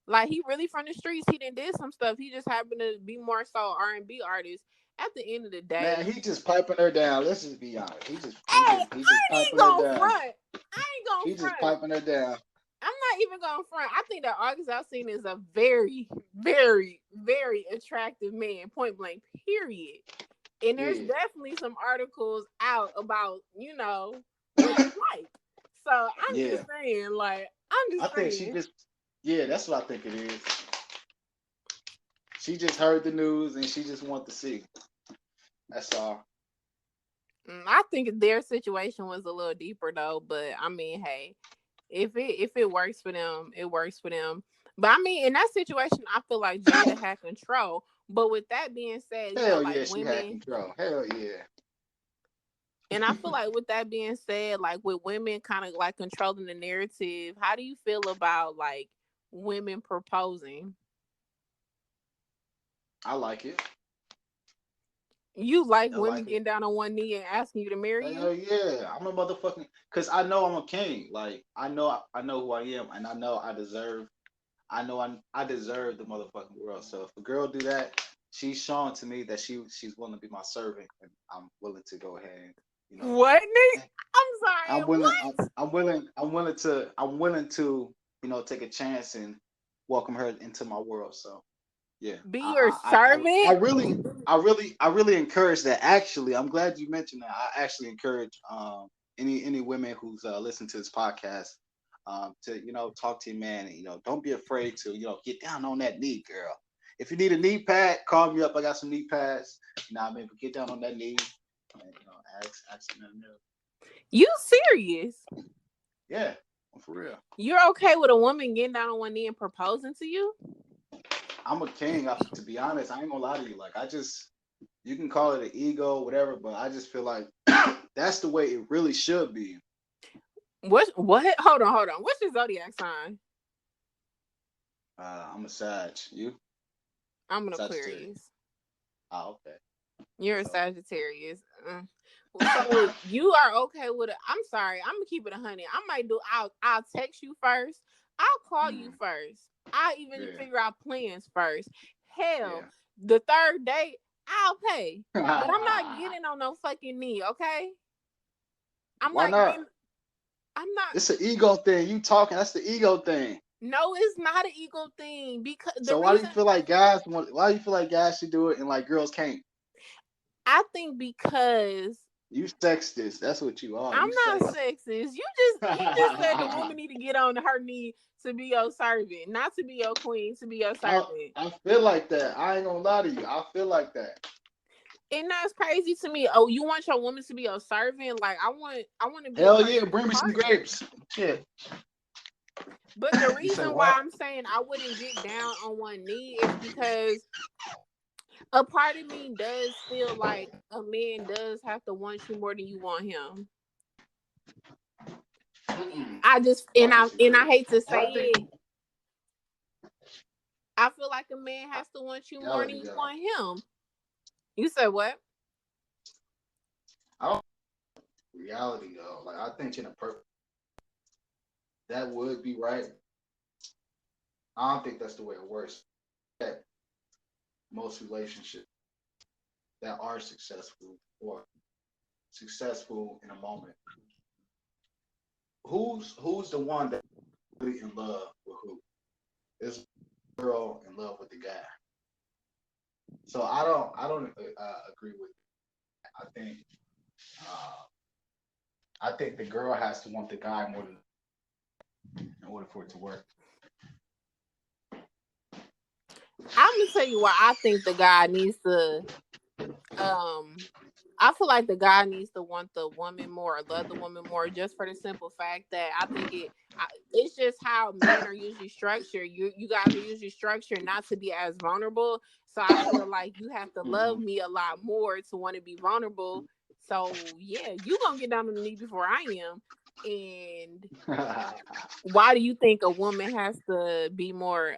Like he really from the streets. He didn't did some stuff. He just happened to be more so R&B artist. At the end of the Man, day, he just piping her down. Let's just be honest. He just he hey, just he just I ain't piping her gonna down. front. I ain't gonna He just front. piping her down. I'm not even gonna front. I think that August Alsina is a very, very, very attractive man. Point blank. Period. And there's Yeah, definitely some articles out about what he like. So I'm just yeah. saying, like, I'm I just think she saying. just yeah. That's what I think it is. She just heard the news and she just want to see. That's all. I think their situation was a little deeper though, but I mean, hey, if it works for them, it works for them. But I mean, in that situation, I feel like Jada had control. But with that being said, Hell like yeah, she had women control. Hell yeah. And I feel like with that being said, like with women kind of like controlling the narrative, how do you feel about like women proposing? I like it. You like I women like it. getting down on one knee and asking you to marry you? Hell yeah, I'm a motherfucking. Cause I know I'm a king. Like I know who I am, and I know I deserve. I deserve the motherfucking world. So if a girl do that, she's showing to me that she's willing to be my servant, and I'm willing to go ahead and What? I'm I'm sorry. willing. What? I'm willing to take a chance and welcome her into my world. So yeah, Be your servant? I really encourage that. Actually, I'm glad you mentioned that. I actually encourage any women who's listening to this podcast to talk to your man, and don't be afraid to get down on that knee, girl. If you need a knee pad, call me up. I got some knee pads. I mean, but get down on that knee and ask them. You serious? Yeah, for real. You're okay with a woman getting down on one knee and proposing to you? I'm a king. To be honest, I ain't gonna lie to you. Like you can call it an ego, whatever, but I just feel like that's the way it really should be. What? Hold on. What's your zodiac sign? I'm a Sag. You? I'm an Sagittarius. Aquarius. Oh, okay. You're a Sagittarius. So you are okay with it? I'm sorry. I'm gonna keep it 100. I might do. I'll text you first. I'll call you first. I'll even figure out plans first. Hell, the third date I'll pay, but I'm not getting on no fucking knee. Okay? Why not? I'm not. It's an ego thing. You talking? That's the ego thing. No, it's not an ego thing because the So why do reason you feel like guys? Why do you feel like guys should do it and like girls can't? I think because You sexist. That's what you are. I'm You not sexist. sexist. You just said the woman need to get on her knee to be your servant, not to be your queen, to be your servant. I feel like that. I ain't gonna lie to you. I feel like that. And that's crazy to me. Oh, you want your woman to be your servant? Like I want to be Hell a yeah, person's bring me some partner. grapes. Shit. But the You say reason why what? I'm saying I wouldn't get down on one knee is because a part of me does feel like a man does have to want you more than you want him. I just and I hate to say it. I feel like a man has to want you more than you want him. You said what? I don't reality though. Like I think in a perfect that would be right. I don't think that's the way it works. That most relationships that are successful or successful in a moment. Who's the one that really in love with who? Is the girl in love with the guy? So I don't agree with. I think the girl has to want the guy more than in order for it to work. I'm gonna tell you why I think the guy needs to. I feel like the guy needs to want the woman more or love the woman more, just for the simple fact that I think it's just how men are usually structured. You guys are usually structured not to be as vulnerable. So I feel like you have to love me a lot more to want to be vulnerable. So yeah, you gonna get down on the knee before I am. And why do you think a woman has to be more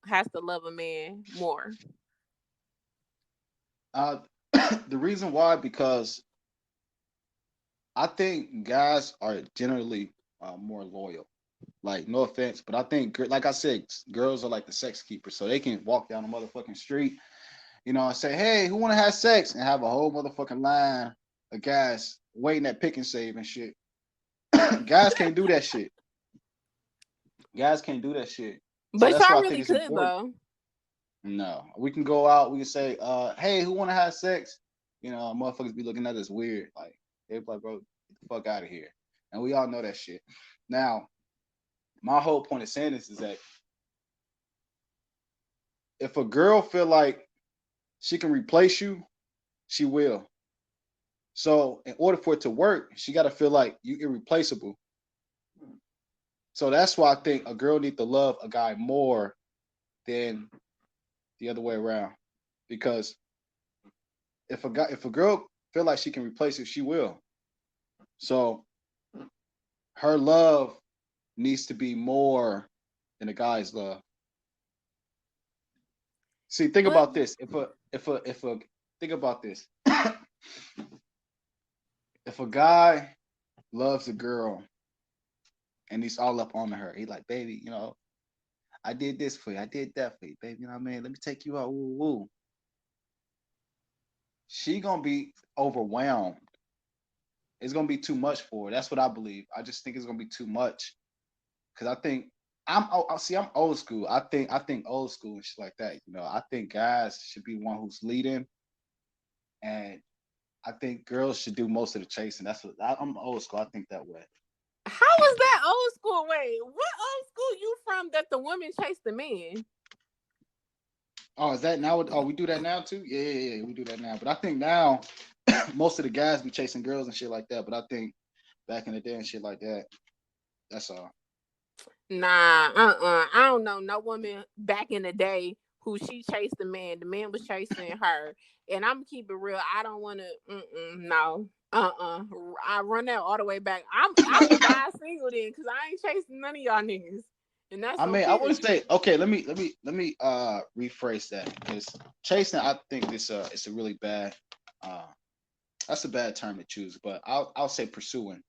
has to love a man more? The reason why, because I think guys are generally more loyal. Like, no offense, but I think, like I said, girls are like the sex keepers, so they can walk down the motherfucking street, and say, "Hey, who want to have sex?" and have a whole motherfucking line of guys waiting at pick and save and shit. Guys can't do that shit. Guys can't do that shit. So But that's why y'all I think really it's could important. though. No, we can go out. We can say, "Hey, who want to have sex?" Motherfuckers be looking at us weird. Like, they be like, "Bro, get the fuck out of here." And we all know that shit. Now, my whole point of saying this is that if a girl feel like she can replace you, she will. So, in order for it to work, she got to feel like you irreplaceable. So that's why I think a girl need to love a guy more than the other way around. Because if a girl feel like she can replace it, she will. So her love needs to be more than a guy's love. See, think But about this. If a think about this. If a guy loves a girl and he's all up on her, he like, baby, I did this for you, I did that for you, baby. You know what I mean? Let me take you out. Woo woo. She gonna be overwhelmed. It's gonna be too much for her. That's what I believe. I just think it's gonna be too much because I think I'm old school. I think old school and shit like that. I think guys should be one who's leading, and I think girls should do most of the chasing. I'm old school. I think that way. how was that old school? Wait, what old school you from that the women chase the men? Oh, is that now? Oh, we do that now too? Yeah, we do that now. But I think now most of the guys be chasing girls and shit like that. But I think back in the day and shit like that, that's all. Nah, I don't know no woman back in the day who she chased the man. The man was chasing her, and I'm keep it real. I don't want to. No. I run that all the way back. I would die single then, cause I ain't chasing none of y'all niggas, and that's I on mean, I wouldn't period. say okay. Let me rephrase that because chasing. I think it's a really bad. Uh, that's a bad term to choose, but I'll say pursuing.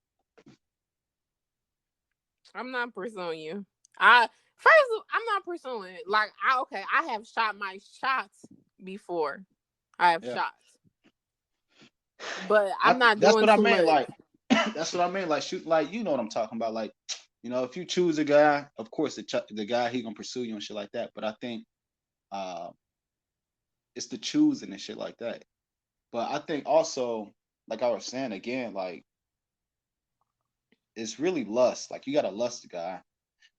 I'm not pursuing you. I first, I'm not pursuing. Like I have shot my shots before. I have Yeah, shots, but I'm not that's doing what I too mean. much. Like that's what I mean. Like shoot, like you know what I'm talking about. Like if you choose a guy, of course the guy he gonna pursue you and shit like that. But I think uh, it's the choosing and shit like that. But I think also, like I was saying again, like it's really lust. Like you gotta lust the guy.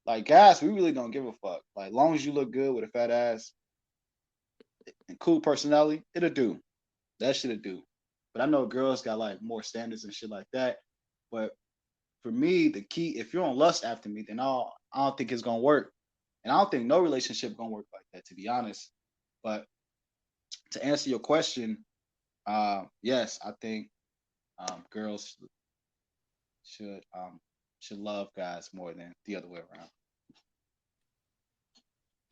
Like guys, we really don't give a fuck. Like long as you look good with a fat ass and cool personality, it'll do. That shit'll do. But I know girls got like more standards and shit like that. But for me, the key, if you're on lust after me, then I don't think it's gonna work. And I don't think no relationship gonna work like that, to be honest. But to answer your question, yes, I think girls should should love guys more than the other way around,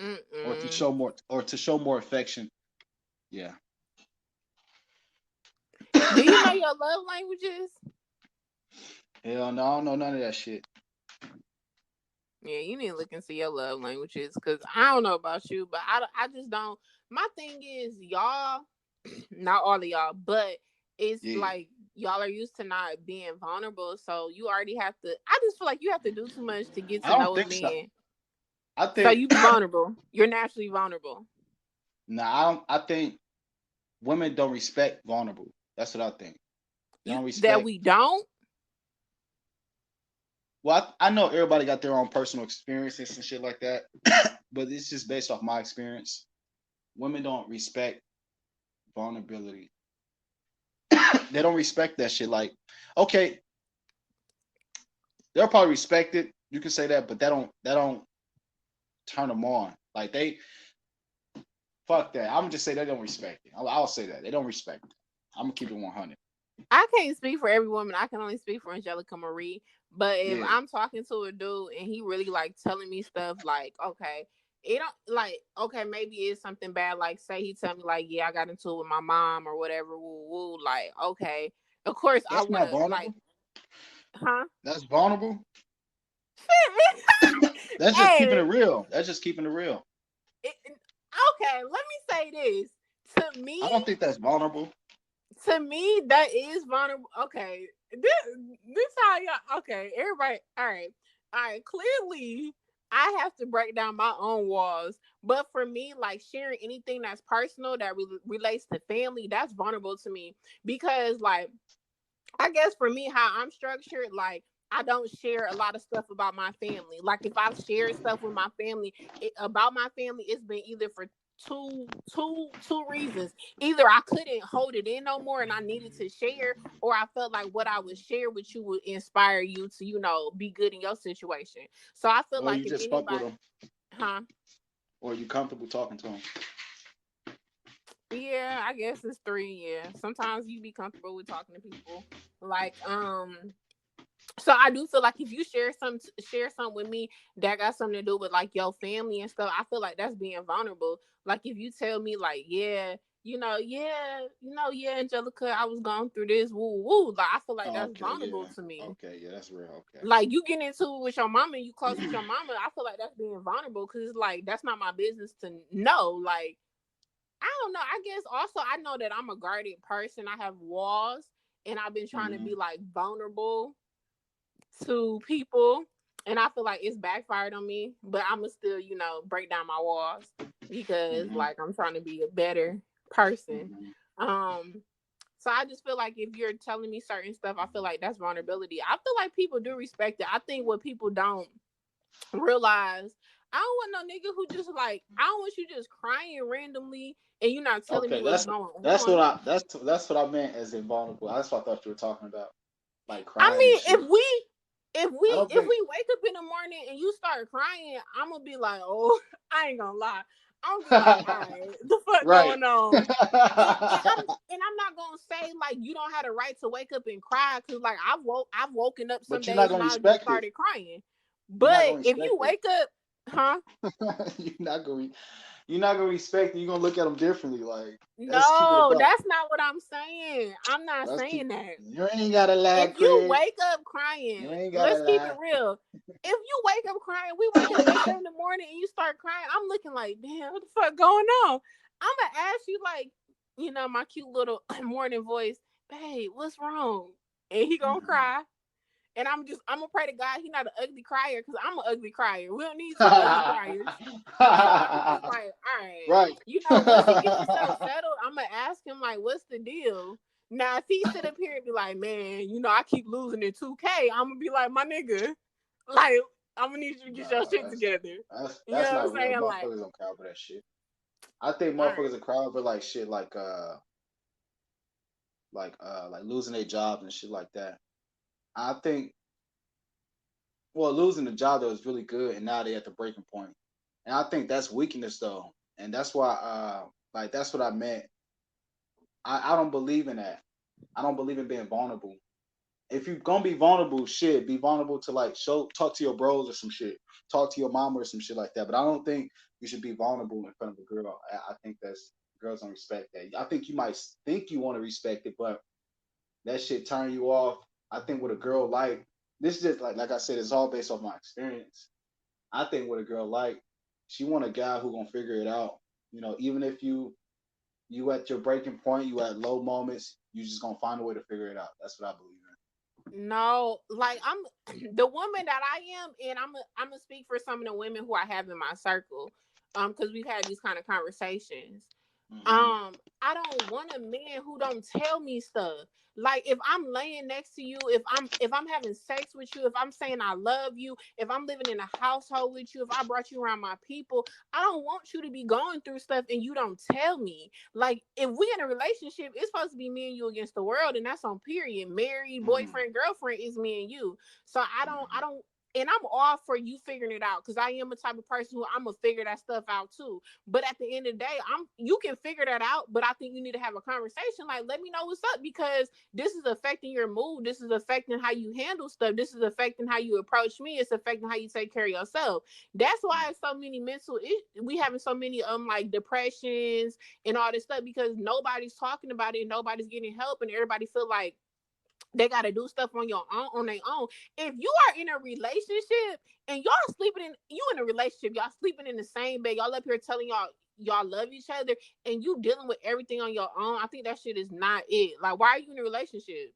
Mm-mm. or to show more affection. Yeah, Do you know your love languages? hell no, I don't know none of that shit. Yeah, you need to look into your love languages because I don't know about you, but I just don't. My thing is, y'all, not all of y'all, but it's Yeah, like y'all are used to not being vulnerable. So you already have to, I just feel like you have to do too much to get I to don't know a think so. man. I So think you vulnerable. You're naturally vulnerable. nah, I don't. I think women don't respect vulnerable. That's what I think. They You don't that respect. we don't. Well, I know everybody got their own personal experiences and shit like that, but it's just based off my experience. Women don't respect vulnerability. They don't respect that shit. Like, okay, they'll probably respect it. You can say that, but that don't turn them on. Like they fuck that. I'm gonna just say they don't respect it. I'll say that they don't respect it. I'm gonna keep it 100. I can't speak for every woman. I can only speak for Angelica Marie. But if Yeah, I'm talking to a dude and he really like telling me stuff like, okay, it don't like, okay, maybe it's something bad. Like, say he tell me like, yeah, I got into it with my mom or whatever. Woo woo. Like, okay, of course I that's want not to like, vulnerable. huh? That's vulnerable. That's just keeping it Hey, real. That's just keeping it real. okay. Let me say this. To me, I don't think that's vulnerable. that is vulnerable. Okay, this how y'all. Okay, everybody. All right. Clearly, I have to break down my own walls. But for me, like sharing anything that's personal that relates to family, that's vulnerable to me because, like, I guess for me, how I'm structured, like. I don't share a lot of stuff about my family. Like if I've shared stuff with my family about my family, it's been either for two reasons. Either I couldn't hold it in no more and I needed to share, or I felt like what I would share with you would inspire you to, be good in your situation. So I feel Or like you if just fuck with anybody, them, huh? or you comfortable talking to them. Yeah, I guess it's three. Yeah, sometimes you be comfortable with talking to people. Like, So I do feel like if you share something with me that got something to do with like your family and stuff, I feel like that's being vulnerable. Like if you tell me like, yeah, yeah, Angelica, I was going through this, woo woo. Like I feel like Oh, that's okay, vulnerable yeah. to me. Okay, yeah, that's real. Like you getting into it with your mama and you close with your mama, I feel like that's being vulnerable because it's like that's not my business to know. Like I don't know. I guess also I know that I'm a guarded person. I have walls, and I've been trying to Mm-hmm. be like vulnerable to people, and I feel like it's backfired on me. But I'ma still, break down my walls because Mm-hmm. like I'm trying to be a better person. Mm-hmm. Um, so I just feel like if you're telling me certain stuff, I feel like that's vulnerability. I feel like people do respect it. I think what people don't realize, I don't want no nigga who just like I don't want you just crying randomly and you're not telling me Okay, what's that's going that's on. what I that's what I meant as invulnerable. That's what I thought you were talking about, like I crying and mean, shit. if I we don't if think. we wake up in the morning and you start crying, I'm gonna be like, oh, I ain't gonna lie. I'm gonna be like, all right, the fuck Right. going on? And I'm not gonna say like you don't have the right to wake up and cry because like I've woken up some But you're not days and gonna I just respect it. started crying. You're not But gonna if you respect it. wake up, huh? you're not gonna. You're not gonna respect it. You're gonna look at them differently. Like, let's keep it a No, buck. that's not what I'm saying. I'm not Let's keep. saying that. You ain't gotta lie, If you Craig. wake up crying, You ain't gotta let's keep it lie. real. If you wake up crying, we waking up at 7 in the morning and you start crying, I'm looking like, damn, what the fuck going on? I'm gonna ask you like, my cute little morning voice, babe, what's wrong? And he gonna Mhm. cry. And I'm gonna pray to God he not an ugly crier because I'm an ugly crier. We don't need two ugly criers. So I'm just like, all right, Right. once he get himself settled, I'm gonna ask him like, what's the deal? Now, if he sit up here and be like, man, I keep losing in 2K, I'm gonna be like, my nigga, like, I'm gonna need you to get your Nah, shit together. You that's know what not I'm real. saying? Like, Motherfuckers don't cry over that shit. I think all motherfuckers right, are crying over like shit like losing their jobs and shit like that. I think well losing the job that was really good and now they at the breaking point. And I think that's weakness though. And that's why like that's what I meant. I don't believe in that. I don't believe in being vulnerable. If you're gonna be vulnerable, shit, be vulnerable to like talk to your bros or some shit. Talk to your mama or some shit like that. But I don't think you should be vulnerable in front of a girl. I think that's girls don't respect that. I think you might think you want to respect it, but that shit turn you off. I think with a girl like this is just like I said, it's all based off my experience. I think with a girl like she want a guy who gonna figure it out. You know, even if you at your breaking point, you at low moments, you just gonna find a way to figure it out. That's what I believe no, like I'm the woman that I am, and I'm gonna speak for some of the women who I have in my circle, because we've had these kind of conversations. in. Hmm. I don't want a man who don't tell me stuff. Like if I'm laying next to you, if I'm having sex with you, if I'm saying I love you, if I'm living in a household with you, if I brought you around my people, I don't want you to be going through stuff and you don't tell me. Like if we in a relationship, it's supposed to be me and you against the world, and that's on period. Married, Hmm. boyfriend, girlfriend is me and you. So I Hmm. don't and I'm all for you figuring it out because I am a type of person who I'm gonna figure that stuff out too. But at the end of the day, you can figure that out, but I think you need to have a conversation. Like, let me know what's up because this is affecting your mood. This is affecting how you handle stuff. This is affecting how you approach me. It's affecting how you take care of yourself. That's why so many we having so many like depressions and all this stuff because nobody's talking about it and nobody's getting help and everybody feel like they got to do stuff on their own. If you are in a relationship and y'all sleeping in a relationship, y'all sleeping in the same bed, y'all up here telling y'all love each other, and you dealing with everything on your own, I think that shit is not it. Like, why are you in a relationship?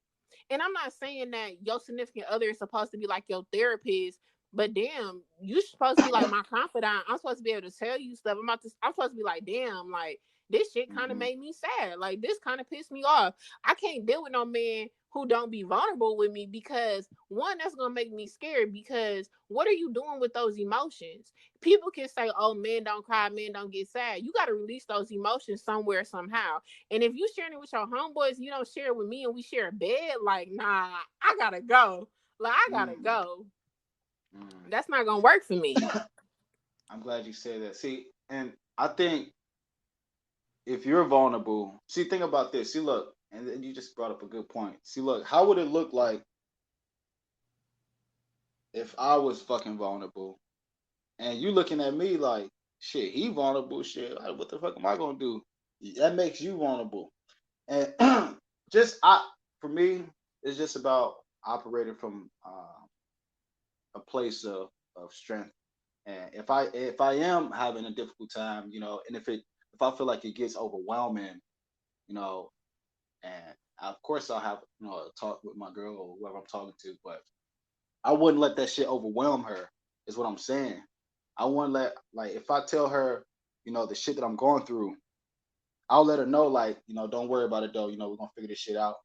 And I'm not saying that your significant other is supposed to be like your therapist, but damn, you supposed to be like my confidant. I'm supposed to be able to tell you stuff. I'm supposed to be like, damn, like this shit kind of Hmm. made me sad. Like this kind of pissed me off. I can't deal with no man who don't be vulnerable with me because one, that's gonna make me scared because what are you doing with those emotions? People can say, oh, men don't cry, men don't get sad. You got to release those emotions somewhere, somehow. And if you sharing it with your homeboys, you don't share it with me and we share a bed, like, nah, I gotta go. Like, I gotta Hmm. go. Hmm. That's not gonna work for me. I'm glad you said that. See, and I think if you're vulnerable, see, think about this. See, look, and then you just brought up a good point. See, look, how would it look like if I was fucking vulnerable and you looking at me like, shit, he vulnerable, shit, like, what the fuck am I gonna do? That makes you vulnerable. And just for me, it's just about operating from a place of strength. And if I am having a difficult time, and if I feel like it gets overwhelming, you know, and of course I'll have a talk with my girl or whoever I'm talking to, but I wouldn't let that shit overwhelm her. Is what I'm saying. I wouldn't let, like, if I tell her, the shit that I'm going through, I'll let her know, like, don't worry about it though. We're gonna figure this shit out.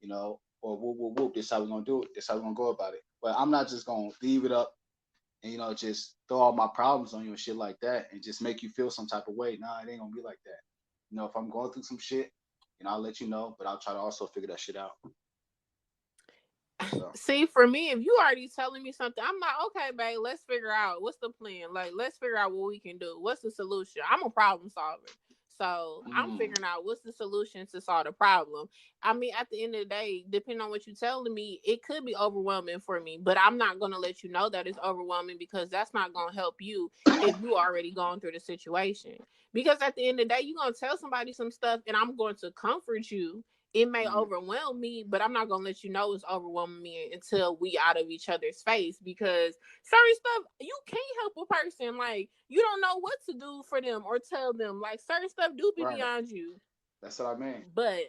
Or whoop whoop whoop. This how we're gonna do it. This how we're gonna go about it. But I'm not just gonna leave it up and just throw all my problems on you and shit like that and just make you feel some type of way. Nah, it ain't gonna be like that. If I'm going through some shit, I'll let you know, but I'll try to also figure that shit out. So See, for me, if you already telling me something, I'm like, okay, babe, let's figure out what's the plan. Like, let's figure out what we can do. What's the solution? I'm a problem solver. So I'm mm, figuring out what's the solution to solve the problem. I mean, at the end of the day, depending on what you're telling me, it could be overwhelming for me, but I'm not going to let you know that it's overwhelming because that's not going to help you if you already gone through the situation. Because at the end of the day, you're going to tell somebody some stuff and I'm going to comfort you. It may mm, overwhelm me, but I'm not gonna let you know it's overwhelming me until we out of each other's face because certain stuff you can't help a person. Like you don't know what to do for them or tell them. Like certain stuff do be right. beyond you. That's what I mean. But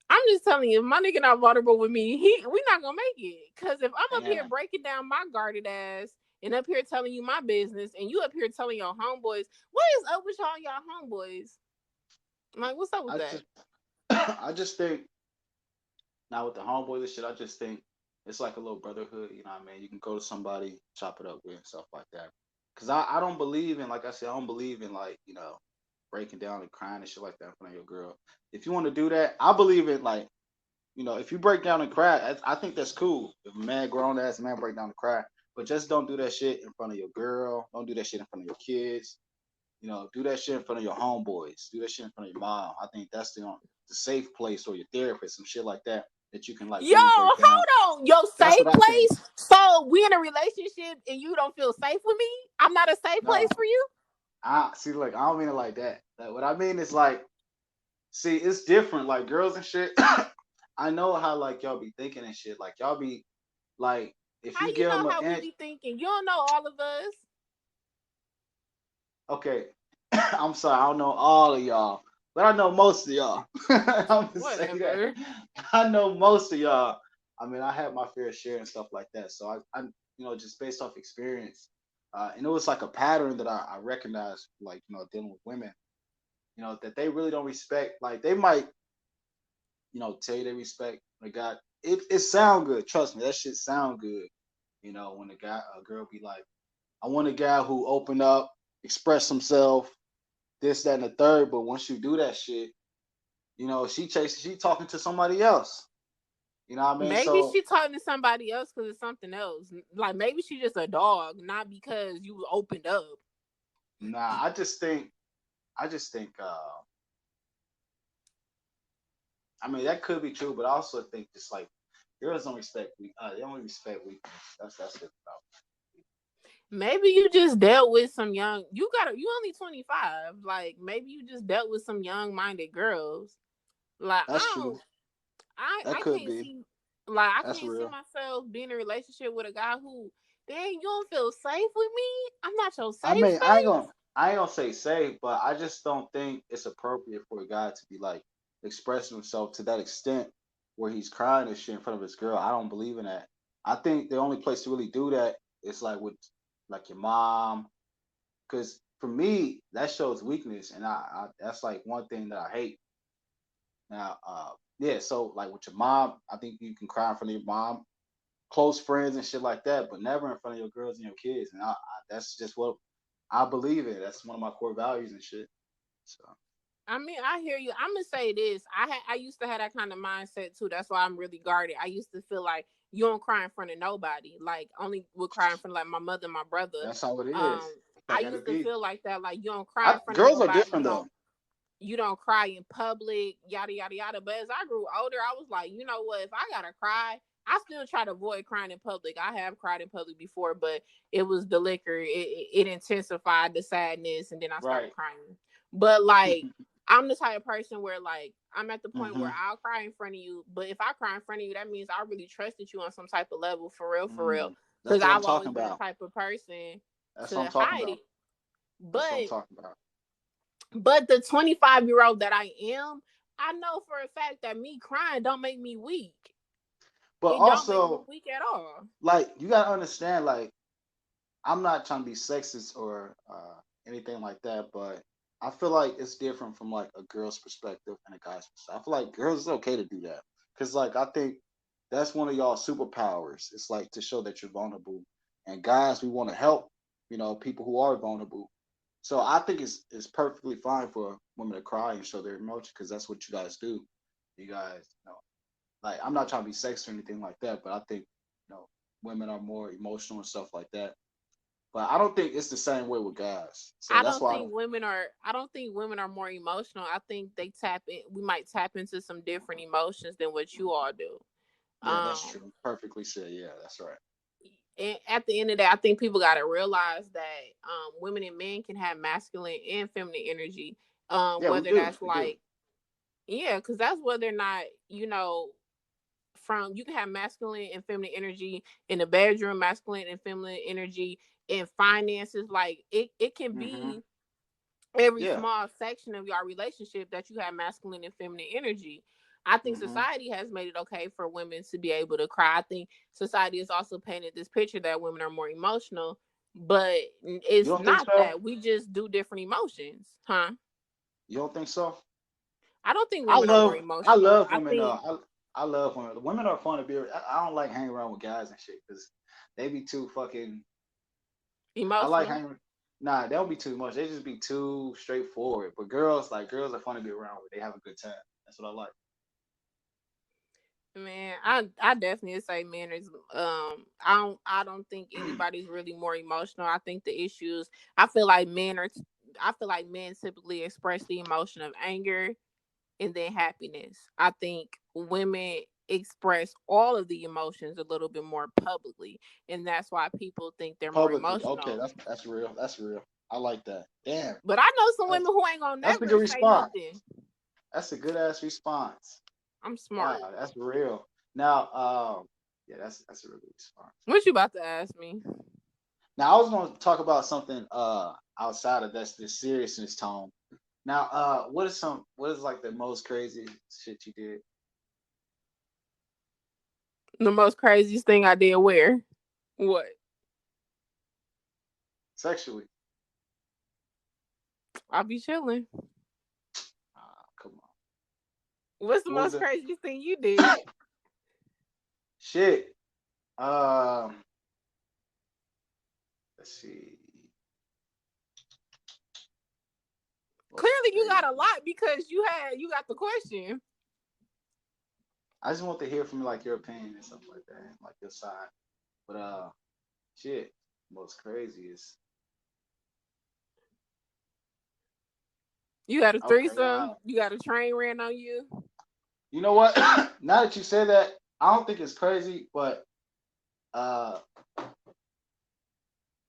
I'm just telling you, if my nigga not vulnerable with me, we not gonna make it. Cause if I'm up here And breaking down my guarded ass and up here telling you my business and you up here telling your homeboys, what is up with y'all homeboys? Like, what's up with I that? just I just think now with the homeboys and shit, I just think it's like a little brotherhood. You know what I mean? You can go to somebody, chop it up with, and stuff like that. Cause I don't believe in, like I said, I don't believe in, like, breaking down and crying and shit like that in front of your girl. If you want to do that, I believe in, like, if you break down and cry, I think that's cool. If a man, grown ass man, break down and cry, but just don't do that shit in front of your girl. Don't do that shit in front of your kids. Do that shit in front of your homeboys. Do that shit in front of your mom. I think that's the safe place, or your therapist, some shit like that, that you can, like, Yo, really break down. hold on. Your That's safe what I think. place? So we in a relationship and you don't feel safe with me? I'm not a safe place No, for you? I see. Like, I don't mean it like that. What I mean is, like, see, it's different. Like, girls and shit. I know how, like, y'all be thinking and shit. Like, y'all be like, if How you you give know them how we an be thinking? You don't know all of us. okay, I'm sorry, I don't know all of y'all, but I know most of y'all. I'm gonna say that. Whatever. I know most of y'all. I mean, I had my fair share and stuff like that. So just based off experience, and it was like a pattern that I recognized, like, dealing with women, that they really don't respect. Like, they might, tell you they respect the guy. It sound good. Trust me, that shit sound good. When a girl be like, I want a guy who open up, express himself, this, that, and the third. But once you do that shit, she talking to somebody else. You know what I mean? Maybe So she talking to somebody else because it's something else. Like maybe she just a dog, not because you opened up. nah, I just think I mean, that could be true, but I also think just like girls don't respect they only respect weakness. That's it about. Maybe you just dealt with some young. You only 25. Like maybe you just dealt with some young minded girls. Like That's true. That I could can't be. see like I That's can't see real. myself being in a relationship with a guy who dang you don't feel safe with me. I'm not your I safe mean, space. I ain't gonna say safe, but I just don't think it's appropriate for a guy to be like expressing himself to that extent where he's crying and shit in front of his girl. I don't believe in that. I think the only place to really do that is like with like your mom, because for me that shows weakness, and I that's like one thing that I hate. Now, yeah, so like with your mom, I think you can cry in front of your mom, close friends and shit like that, but never in front of your girls and your kids. And that's just what I believe in. That's one of my core values and shit. So I mean, I hear you. I'm gonna say this. I used to have that kind of mindset too. That's why I'm really guarded. I used to feel like you don't cry in front of nobody. Like only would cry in front of like my mother, my brother. that's how it is. Um, I I gotta used to be. feel like that. Like you don't cry in front of Girls are nobody. different though. You don't cry in public. Yada yada yada. But as I grew older, I was like, you know what? If I gotta cry, I still try to avoid crying in public. I have cried in public before, but it was the liquor. It intensified the sadness, and then I started Right. crying. But like, I'm the type of person where like I'm at the point Mm-hmm. where I'll cry in front of you. But if I cry in front of you, that means I really trusted you on some type of level, for real, for real. Mm. Because That's what I'm I've talking always been the about. type of person That's what I'm to talking hide about. it. That's what I'm But talking about. the 25-year-old that I am, I know for a fact that me crying don't make me weak. But It don't make me also, weak at all. like, you gotta understand, like, I'm not trying to be sexist or anything like that, but I feel like it's different from like a girl's perspective and a guy's perspective. I feel like girls it's okay to do that because, like, I think that's one of y'all superpowers. It's like to show that you're vulnerable, and guys, we want to help, people who are vulnerable. So I think it's perfectly fine for women to cry and show their emotion because that's what you guys do. You guys, like I'm not trying to be sexist or anything like that, but I think women are more emotional and stuff like that. But I don't think it's the same way with guys. So that's why I don't. I don't think women are more emotional. I think we might tap into some different emotions than what you all do. Yeah, that's Um true. Perfectly said. Yeah, that's right. and at the end of the day, I think people got to realize that women and men can have masculine and feminine energy. Yeah, we Whether do. that's We do. like, yeah, because that's whether or not, from you can have masculine and feminine energy in the bedroom, masculine and feminine energy in finances. Like it can Hmm. be every Yeah. small section of your relationship that you have masculine and feminine energy. I think Hmm. society has made it okay for women to be able to cry. I think society has also painted this picture that women are more emotional, but You it's don't think not so? that. We just do different emotions, huh? You don't think so? I don't think I women are more love. I emotional. love I women. think I love women. The women are fun to be. I don't like hanging around with guys and shit because they be too fucking. I like emotional. hanging. Nah, that would be too much. They just be too straightforward. But girls, like girls, are fun to be around with. They have a good time. That's what I like. Man, I definitely say men is I don't think anybody's really more emotional. I think the issues I feel like I feel like men typically express the emotion of anger and then happiness. I think women express all of the emotions a little bit more publicly, and that's why people think they're more Publicly, okay, emotional. that's real. That's real. I like that. Damn, But I know some that's women who ain't gonna that's a never good say response. nothing. That's a good ass response. I'm Wow, smart. that's real. Now, yeah, that's a really good response. What you about to ask me? Now, I was going to talk about something outside of that's the seriousness tone. Now, what is like the most crazy shit you did The most craziest thing I did where? What? sexually? I'll be chilling. Come on. What's the What was most it? craziest thing you did? Shit. Um, let's see. Most Clearly, you got a crazy. lot because you got the question. I just want to hear from like your opinion and stuff like that, like your side. But shit, most crazy is You got a okay. threesome. You got a train ran on you. You know what? Now that you say that, I don't think it's crazy, but uh,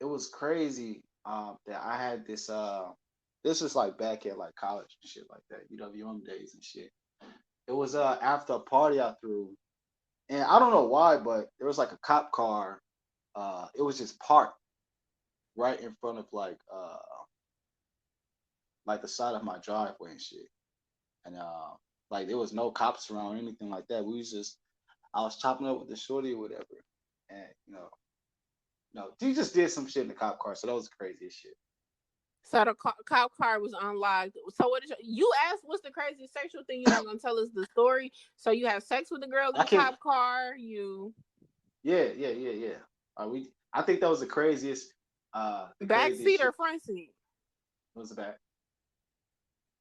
it was crazy that I had this. This was like back at like college and shit like that. Young days and shit. It was after a party I threw, and I don't know why, but there was like a cop car. It was just parked right in front of like the side of my driveway and shit. And like there was no cops around or anything like that. We was just I was chopping up with the shorty or whatever, and no, he just did some shit in the cop car. So that was crazy as shit. So the cop car was unlocked. So what is you asked? What's the craziest sexual thing? You're not gonna tell us the story. So you have sex with the girl in I the can't. cop car. You Yeah. I think that was the craziest. The back craziest seat or shit front seat was that.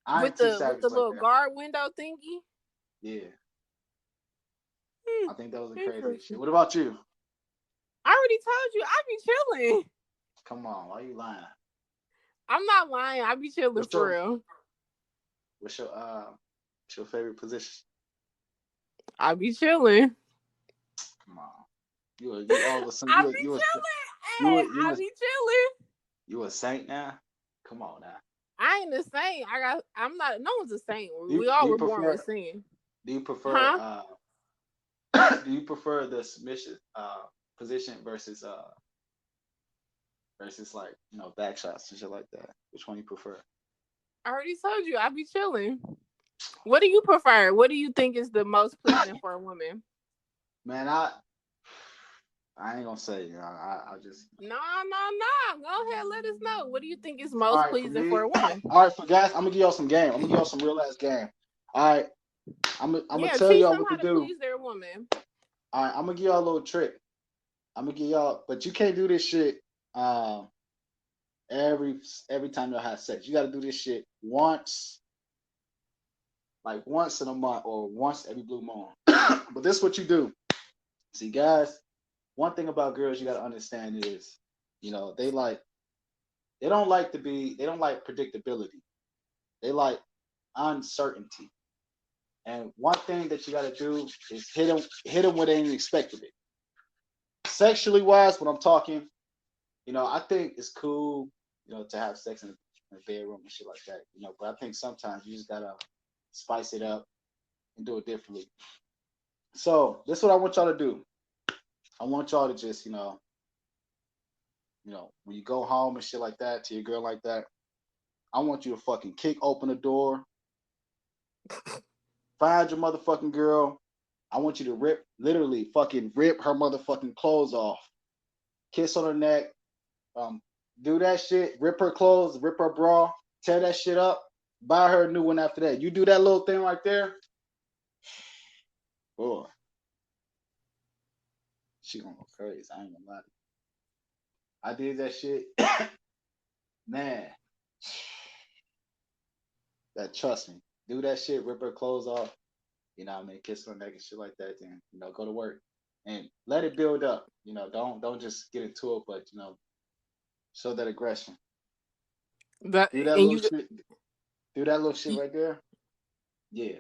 I with ain't too the savage like little that. guard window thingy. Yeah, Hmm, I think that was the craziest shit. interesting. What about you? I already told you I be chilling. Come on, why you lying? I'm not lying. I be chilling What's for your real. what's your uh what's your favorite position? I be chilling. Come You all of a sudden I be chilling. Hey, I be chilling. you a saint now? Come on now. I ain't the same. I'm not. No one's a saint. Do We all you were born prefer with sin. do you prefer Huh? do you prefer the submission position versus like back shots and shit like that? Which one you prefer? I already told you. I be chilling. What do you prefer? What do you think is the most pleasing for a woman? Man, I ain't gonna say. I just No, no, no. Go ahead. Let us know. What do you think is all most right for pleasing for me. a woman? All right for guys, I'm gonna give y'all some game. I'm gonna give y'all some real ass game. All right, I'm gonna Yeah, tell teach y'all them what to how to do. please their woman. All right, I'm gonna give y'all a little trick. I'm gonna give y'all, but you can't do this shit every every time y'all have sex. You got to do this shit once, like once in a month or once every blue moon. But this is what you do. See, guys, one thing about girls you got to understand is, they don't like predictability. They like uncertainty. And one thing that you got to do is hit them where they ain't expected it. Sexually wise, when I'm talking, I think it's cool, to have sex in the bedroom and shit like that, but I think sometimes you just gotta spice it up and do it differently. So this is what I want y'all to do. I want y'all to just, when you go home and shit like that to your girl like that, I want you to fucking kick open the door, find your motherfucking girl. I want you to literally fucking rip her motherfucking clothes off, kiss on her neck, um, do that shit, rip her clothes, rip her bra, tear that shit up, buy her a new one after that. You do that little thing right there, boy, she gonna go crazy. I ain't gonna lie to you. I did that shit, man. That trust me, do that shit, rip her clothes off. What I mean, kiss her neck and shit like that. Then go to work and let it build up. Don't just get into it, but show that aggression. But Do that and little you shit. Do that little shit right there. Yeah.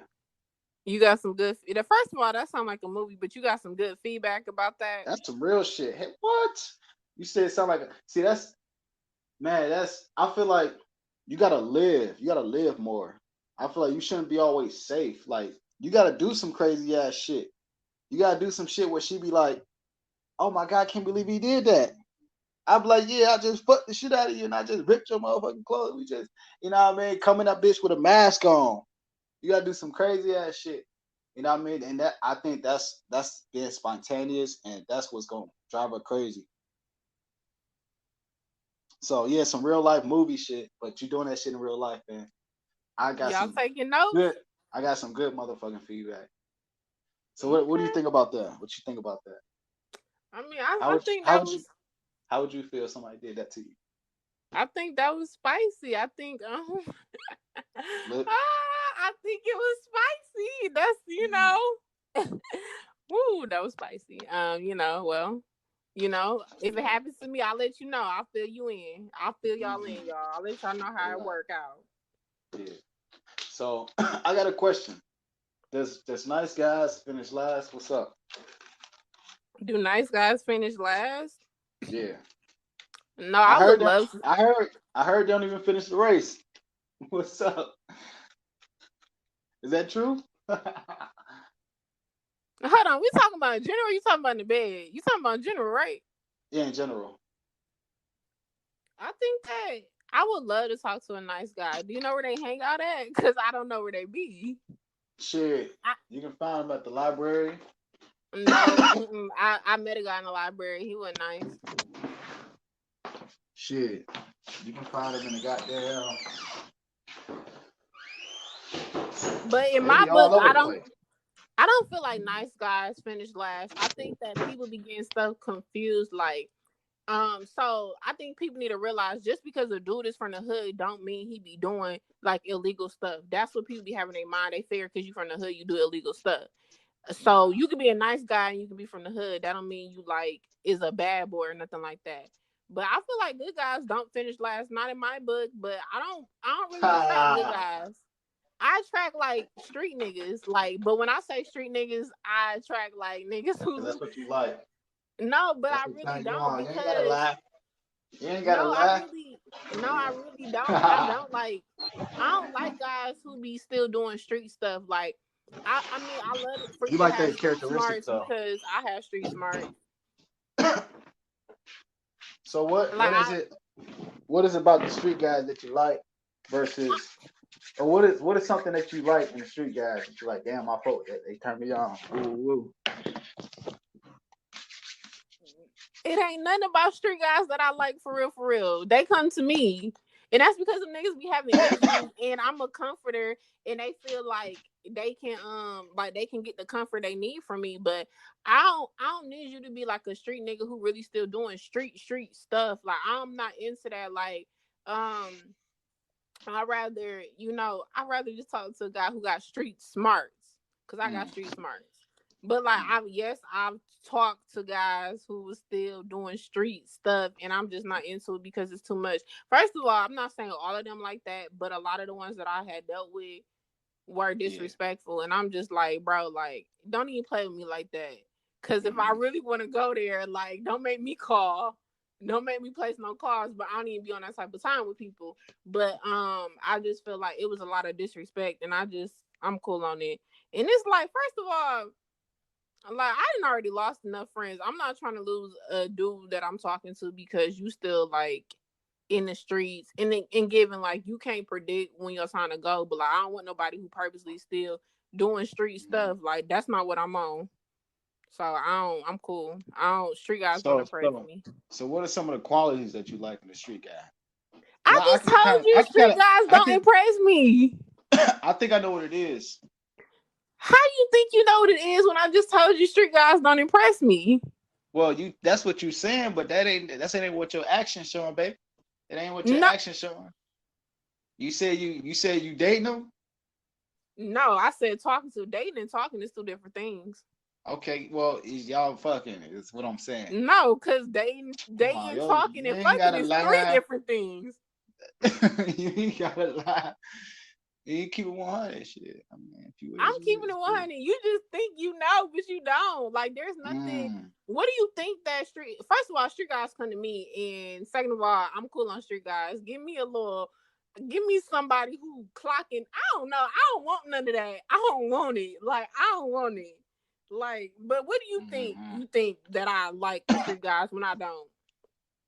you got some good. The first of all, that sounds like a movie, but you got some good feedback about that. That's some real shit. Hey, what? You said it sound like see, that's man, I feel like you gotta live. You gotta live more. I feel like you shouldn't be always safe. Like you gotta do some crazy ass shit. You gotta do some shit where she be like, oh my God, I can't believe he did that. I'd be like, yeah, I just fucked the shit out of you and I just ripped your motherfucking clothes. We just, coming up bitch with a mask on. You gotta do some crazy ass shit. You know what I mean? And that I think that's being spontaneous and that's what's gonna drive her crazy. So yeah, some real life movie shit, but you doing that shit in real life, man. I got Y'all some taking notes? good I got some good motherfucking feedback. So what do you Okay. think about that? What you think about that? I mean, How I would think that was. how would you feel if somebody did that to you? I think that was spicy. I think. Look, I think it was spicy. That's Woo, that was spicy. Well, if it happens to me, I'll let you know. I'll fill you in. I'll fill y'all in, mm-hmm. y'all. I'll let y'all know how it work out. Yeah. So I got a question. Does nice guys finish last? What's up? Do nice guys finish last? Yeah. No, I I would heard that. love to. I heard they don't even finish the race. What's up? Is that true? Hold on, we talking about in general. You talking about in the bed? You talking about in general, right? Yeah, in general. I think that I would love to talk to a nice guy. Do you know where they hang out at? Because I don't know where they be. Shit. I, You can find them at the library. no, I met a guy in the library. He was nice. Shit. You can find them in the goddamn. But in They my be book, all over I the don't. place. I don't feel like nice guys finish last. I think that people be getting stuff confused. So I think people need to realize just because a dude is from the hood, don't mean he be doing like illegal stuff. That's what people be having in their mind. They figure because you from the hood, you do illegal stuff. So you can be a nice guy and you can be from the hood. That don't mean you like is a bad boy or nothing like that. But I feel like good guys don't finish last. Not in my book. But I don't really attract good Ha! guys. I attract like street niggas. But when I say street niggas, I attract like niggas Because that's who what you like. No, but That's I what really turn you don't on. You ain't gotta because lie. You ain't gotta no, lie. I really don't. I don't like. I don't like guys who be still doing street stuff. Like, I mean, I love it for You you to like have that street characteristic smarts though. because I have street smarts. So what Like, is it? What is it about the street guys that you like versus, or what is something that you like in the street guys that you like? Damn, my folks they turn me on. Woo, woo. it ain't nothing about street guys that I like for real, for real. They come to me. And that's because the niggas be having issues and I'm a comforter and they feel like they can get the comfort they need from me. But I don't need you to be like a street nigga who really still doing street stuff. Like I'm not into that. Like um I'd rather just talk to a guy who got street smarts because I got Mm, street smarts. But like, mm. I've talked to guys who was still doing street stuff, and I'm just not into it because it's too much. First of all, I'm not saying all of them like that, but a lot of the ones that I had dealt with were Yeah. disrespectful, and I'm just like, bro, like, don't even play with me like that. Cause if I Mm. really want to go there, like, don't make me call. Don't make me place no calls, but I don't even be on that type of time with people. But I just feel like it was a lot of disrespect, and I'm cool on it. And it's like, first of all, like I didn't already lost enough friends. I'm not trying to lose a dude that I'm talking to because you still like in the streets and given like you can't predict when your time to go. But like I don't want nobody who purposely still doing street Mm. stuff. Like that's not what I'm on. So I'm cool. I don't street guys don't So impress so me. so what are some of the qualities that you like in the street guy? Cause I just told you street guys I don't can impress me. I think I know what it is. How you think you know what it is when I just told you street guys don't impress me? Well, that's what you're saying, but that ain't what your action showing, baby. It ain't what your No, action showing. You said you dating them. no, I said talking to dating and talking is two different things. Okay, well, y'all fucking is what I'm saying. No, because Come on, dating, yo, talking, you and ain't fucking gotta is three lie. different things. You ain't gotta lie. You keep it 100, shit. I mean, if you I'm is, you keeping is. it Cool. 100. You just think you know, but you don't. Like, there's nothing. Mm. What do you think that street? First of all, street guys come to me, and second of all, I'm cool on street guys. Give me somebody who clocking. I don't know. I don't want none of that. I don't want it. Like, I don't want it. Like, but what do you think? Mm-hmm. You think that I like the street guys when I don't?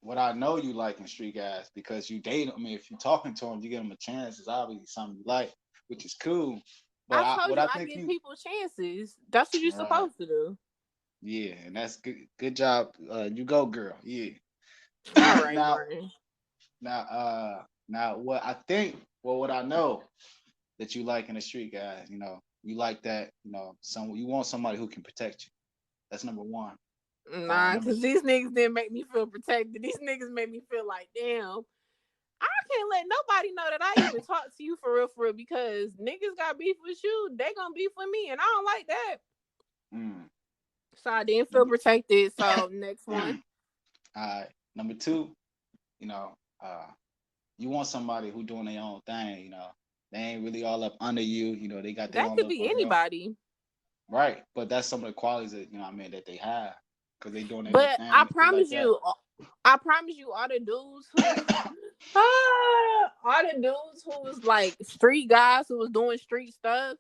What I know you like in street guys because you date them. I mean, if you're talking to them, you give them a chance. It's obviously something you like, which is cool. But I told what you I I think give you people chances. That's what you're right, supposed to do. yeah, and that's good. Good job. You go, girl. Yeah. All right, now, Martin. now, what I think, well, what I know that you like in the street guys, you like that, you want somebody who can protect you. That's number one. Nah, Number because these niggas didn't make me feel protected. These niggas made me feel like, damn, I can't let nobody know that I even talk to you for real, because niggas got beef with you, they gonna beef with me, and I don't like that. mm, So I didn't feel number, protected. So next all one. right, number two, you know, uh, you want somebody who doing their own thing. They ain't really all up under you. They got their That own could little be career. anybody. Right, but that's some of the qualities that I mean that they have because they doing their little But thing and shit like that. I promise you, all the dudes who all the dudes who was like street guys who was doing street stuff,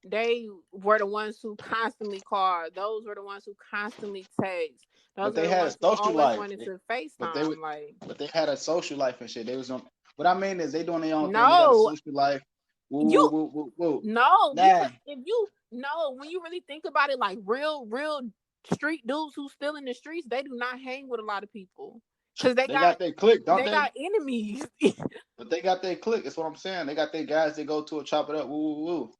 they were the ones who constantly called. Those were the ones who constantly text. But Those are they the had a ones who social always life. wanted to But they would, FaceTime. Like, but they had a social life and shit. They was on. What I mean is they doing their own thing. They got a no, social life. Woo, woo, you woo, woo, woo. no, Nah, because if you no, when you really think about it, like real street dudes who still in the streets, they do not hang with a lot of people because they got their click, don't they they? got enemies. But they got their click. That's what I'm saying. They got their guys. They go to a chop it up. Woo, woo, woo.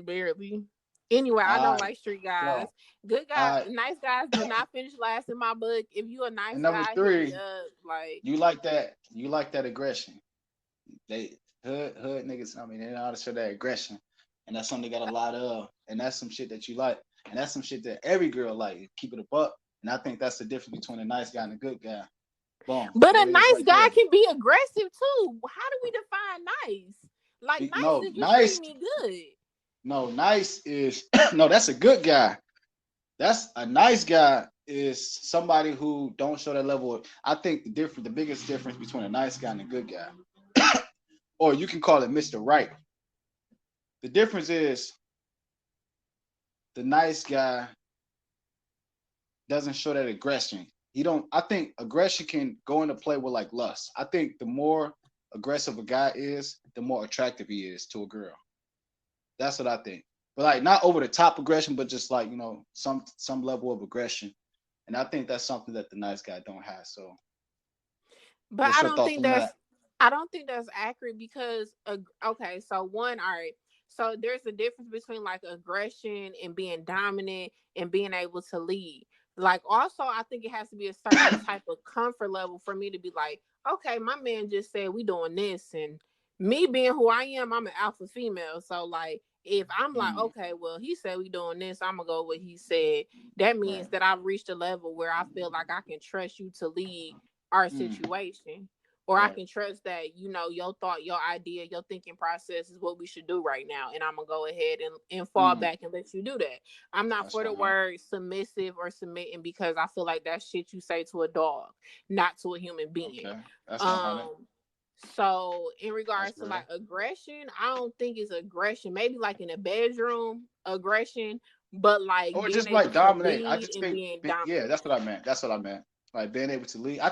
Barely. Anyway, I All don't right. like street guys. So, Good all guy, right. nice guys do not finish last in my book. If you a nice And number guy, hit me three, up. Like, you like that. You like that aggression. They hood niggas. I mean, they know how to show that aggression, and that's something they got a lot of. And that's some shit that you like, and that's some shit that every girl like. Keep it a buck, and I think that's the difference between a nice guy and a good guy. Boom, but there a it is, nice right guy there. can be aggressive too. How do we define nice? Like, nice No, is you treat nice. me good. No, nice is no. That's a good guy. That's a nice guy is somebody who don't show that level. I think the biggest difference between a nice guy and a good guy, or you can call it Mr. Right. The difference is the nice guy doesn't show that aggression. He don't. I think aggression can go into play with like lust. I think the more aggressive a guy is, the more attractive he is to a girl. That's what I think. But like not over the top aggression, but just like some level of aggression. And I think that's something that the nice guy don't have. So, But what's your thoughts on that? I don't think that's accurate because okay, so one, all right. So there's a difference between like aggression and being dominant and being able to lead. Like also I think it has to be a certain type of comfort level for me to be like, okay, my man just said we doing this, and me being who I am, I'm an alpha female. So like if I'm like, Mm, okay, well, he said we doing this, I'm gonna go with what he said. That means right. that I've reached a level where I feel like I can trust you to lead our Mm, situation, or I right. can trust that your thought, your idea, your thinking process is what we should do right now, and I'm gonna go ahead and fall Mm, back and let you do that. I'm not that's for the 100. word submissive or submitting because I feel like that's shit you say to a dog, not to a human being. Okay. That's 100. um so in That's regards to like real. aggression, I don't think it's aggression. Maybe like in a bedroom aggression, but like Or being just able like to dominate. I lead just and think, being yeah, dominant. that's what I meant. That's what I meant. Like being able to lead. I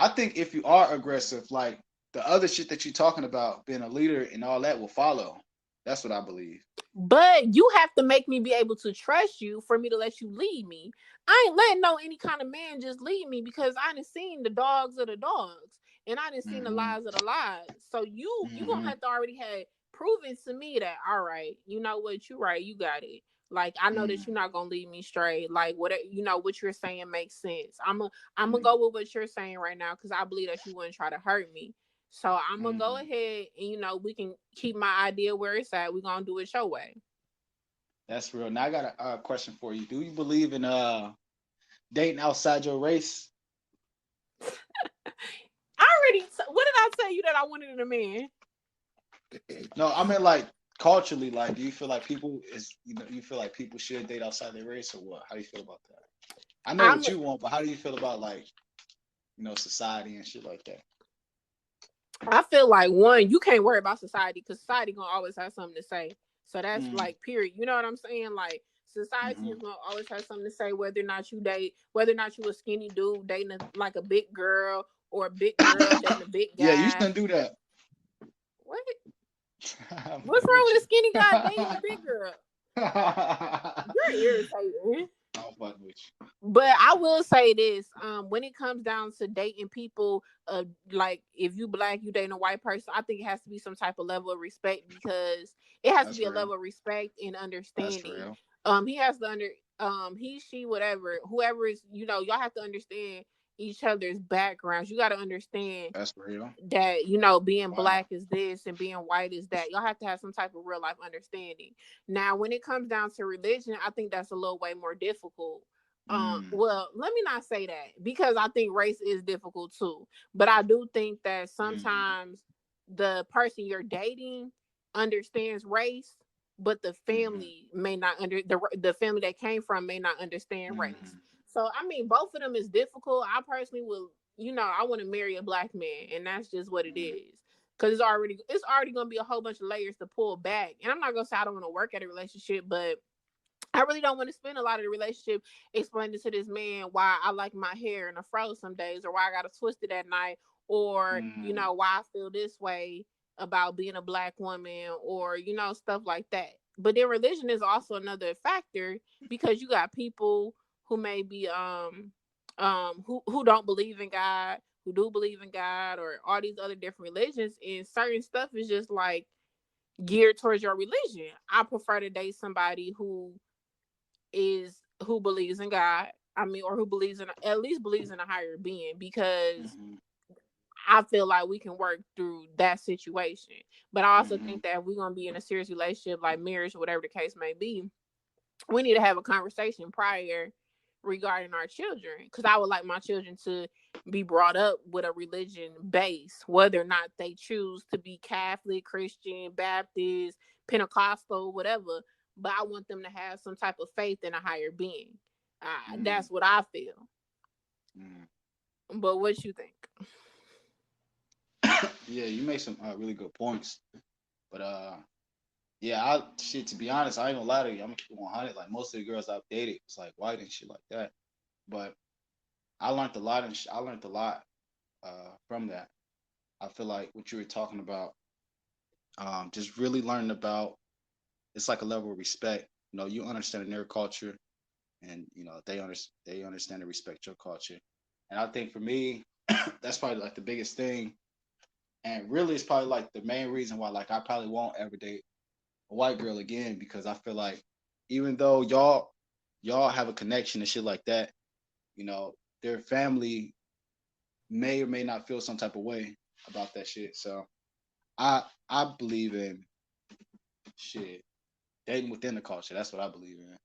think if you are aggressive, like the other shit that you're talking about, being a leader and all that will follow. That's what I believe. But you have to make me be able to trust you for me to let you lead me. I ain't letting no any kind of man just lead me because I done seen the dogs of the dogs and I done seen the Hmm. lies of the lies. So you gonna Hmm. have to already have proven to me that all right, you know what, you right, you got it. Like I know that Hmm. you're not gonna lead me straight. Like what what you're saying makes sense. I'm gonna Hmm. go with what you're saying right now because I believe that you wouldn't try to hurt me. So I'm gonna go Hmm. ahead and we can keep my idea where it's at. We're gonna do it your way. That's real. Now I got a question for you. Do you believe in dating outside your race? What did I tell you that I wanted in a man? No, I mean like culturally. Like, do you feel like you feel like people should date outside their race or what? How do you feel about that? I know I'm what you want, but how do you feel about like society and shit like that? I feel like one, you can't worry about society because society gonna always have something to say. So that's Mm, like period. You know what I'm saying? Like society hmm. is gonna always have something to say whether or not you date, whether or not you a skinny dude dating like a big girl or a big girl dating a big Yeah, you guy. shouldn't do that. What? I'm What's fucking wrong with with you. a skinny guy dating a big girl? I'm You're irritating. fucking with you. But I will say this: when it comes down to dating people, like if you black, you dating a white person, I think it has to be some type of level of respect because it has to That's be a real. level of respect and That's understanding. real. He has to he, she, whatever, whoever is, y'all have to understand each other's backgrounds. You got to understand That's real. that being Wow. black is this and being white is that. Y'all have to have some type of real life understanding. Now when it comes down to religion, I think that's a little way more difficult. Mm, Well, let me not say that because I think race is difficult too, but I do think that mm, sometimes the person you're dating understands race, but the mm, family may not the family they came from may not understand race. mm, So I mean both of them is difficult. I personally will, I want to marry a black man, and that's just what it mm, is. Cause it's already gonna be a whole bunch of layers to pull back. And I'm not gonna say I don't want to work at a relationship, but I really don't want to spend a lot of the relationship explaining to this man why I like my hair in a fro some days, or why I got to twist it at night, or mm. why I feel this way about being a black woman, or stuff like that. But then religion is also another factor because you got people who may be who don't believe in God, who do believe in God, or all these other different religions, and certain stuff is just like geared towards your religion. I prefer to date somebody who believes in God. I mean, or who believes in at least believes in a higher being because Mhm, I feel like we can work through that situation. But I also mhm, think that if we're gonna be in a serious relationship, like marriage or whatever the case may be, we need to have a conversation prior regarding our children. Because I would like my children to be brought up with a religion base, whether or not they choose to be Catholic, Christian, Baptist, Pentecostal, whatever. but I want them to have some type of faith in a higher being. Mm, That's what I feel. mm. But what you think? Yeah, you make some really good points. But yeah, I shit. To be honest, I ain't gonna lie to you. I'm gonna keep it 100. Like most of the girls I've dated, it's like white and shit like that. But I learned a lot, and I learned a lot from that. I feel like what you were talking about, just really learning about. It's like a level of respect. You know, you understand their culture, and you know they understand and respect your culture. And I think for me, that's probably like the biggest thing. And really, it's probably like the main reason why like I probably won't ever date a white girl again because I feel like even though y'all have a connection and shit like that, you know, their family may or may not feel some type of way about that shit. So I believe in shit dating within the culture. That's what I believe in.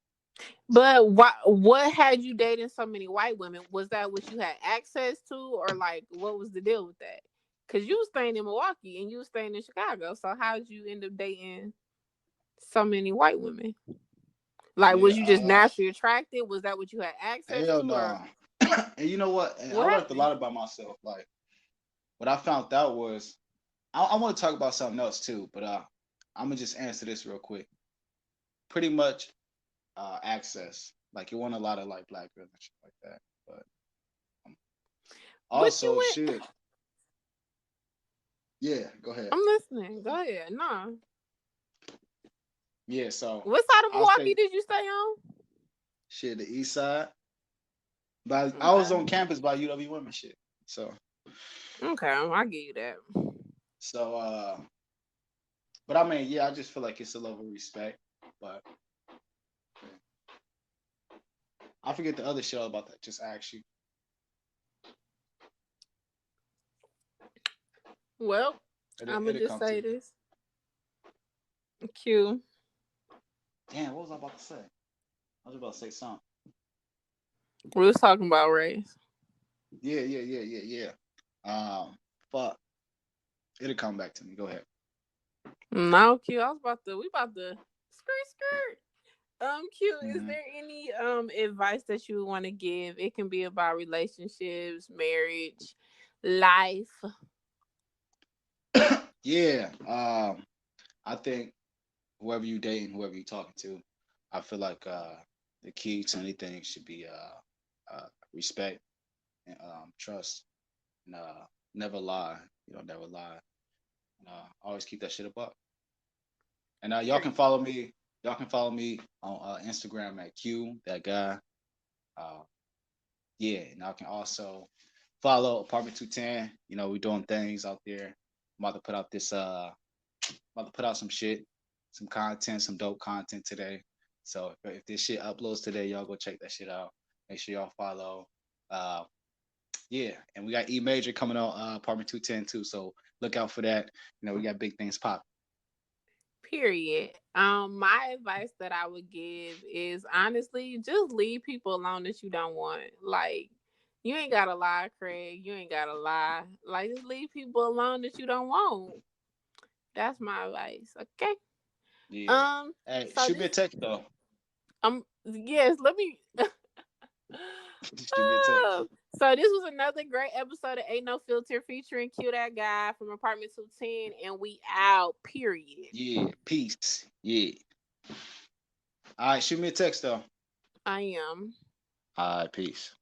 But what had you dating so many white women? Was that what you had access to, or like what was the deal with that? Because you was staying in Milwaukee and you was staying in Chicago. So how did you end up dating so many white women? Like, Yeah, was you just naturally attracted? Was that what you had access hell to, or no. And you know what? And I what learned a happened? lot about myself. Like what I found out was I want to talk about something else too, but I'm gonna just answer this real quick. Pretty much access. Like you want a lot of like black girls and shit like that. But um, But you also went. shit. Yeah, go ahead. I'm listening. Go ahead. Nah. Yeah, so What side of I'll Milwaukee say did you stay on? shit the east side. But I was Okay. on campus by UW women shit. So Okay, I give you that. so but I mean yeah, I just feel like it's a level of respect. But I forget the other shit about that. Just actually Well, it'll I'm gonna it'll just come to say me. this. Q. Damn, what was I about to say? I was about to say something. We was talking about race. Yeah. Fuck. It'll come back to me. Go ahead. No, Q. I was about to. We about to skirt skirt. Q. Is Hmm. there any advice that you want to give? It can be about relationships, marriage, life. Yeah. I think whoever you dating, whoever you talking to, I feel like the key to anything should be respect and trust and never lie. You know, never lie. And, always keep that shit above. And y'all can Period. follow me. Y'all can follow me on Instagram at Q that guy. Uh, yeah, and I can also follow Apartment 210. You know, we're doing things out there. I'm about to put out this about to put out some shit, some content, some dope content today. So if this shit uploads today, y'all go check that shit out. Make sure y'all follow. Uh yeah, and we got E Major coming on Apartment 210 too. So look out for that. You know, we got big things popping. Period. My advice that I would give is honestly just leave people alone that you don't want. Like, you ain't gotta lie, Craig. You ain't gotta lie. Like, just leave people alone that you don't want. That's my advice. Okay. Yeah. Hey, So shoot me a this text though. yes, let me Just shoot me a text. so this was another great episode of Ain't No Filter featuring Q that guy from Apartment 210, and we out. Period. Yeah. Peace. Yeah. All right. Shoot me a text though. I am. All right. Peace.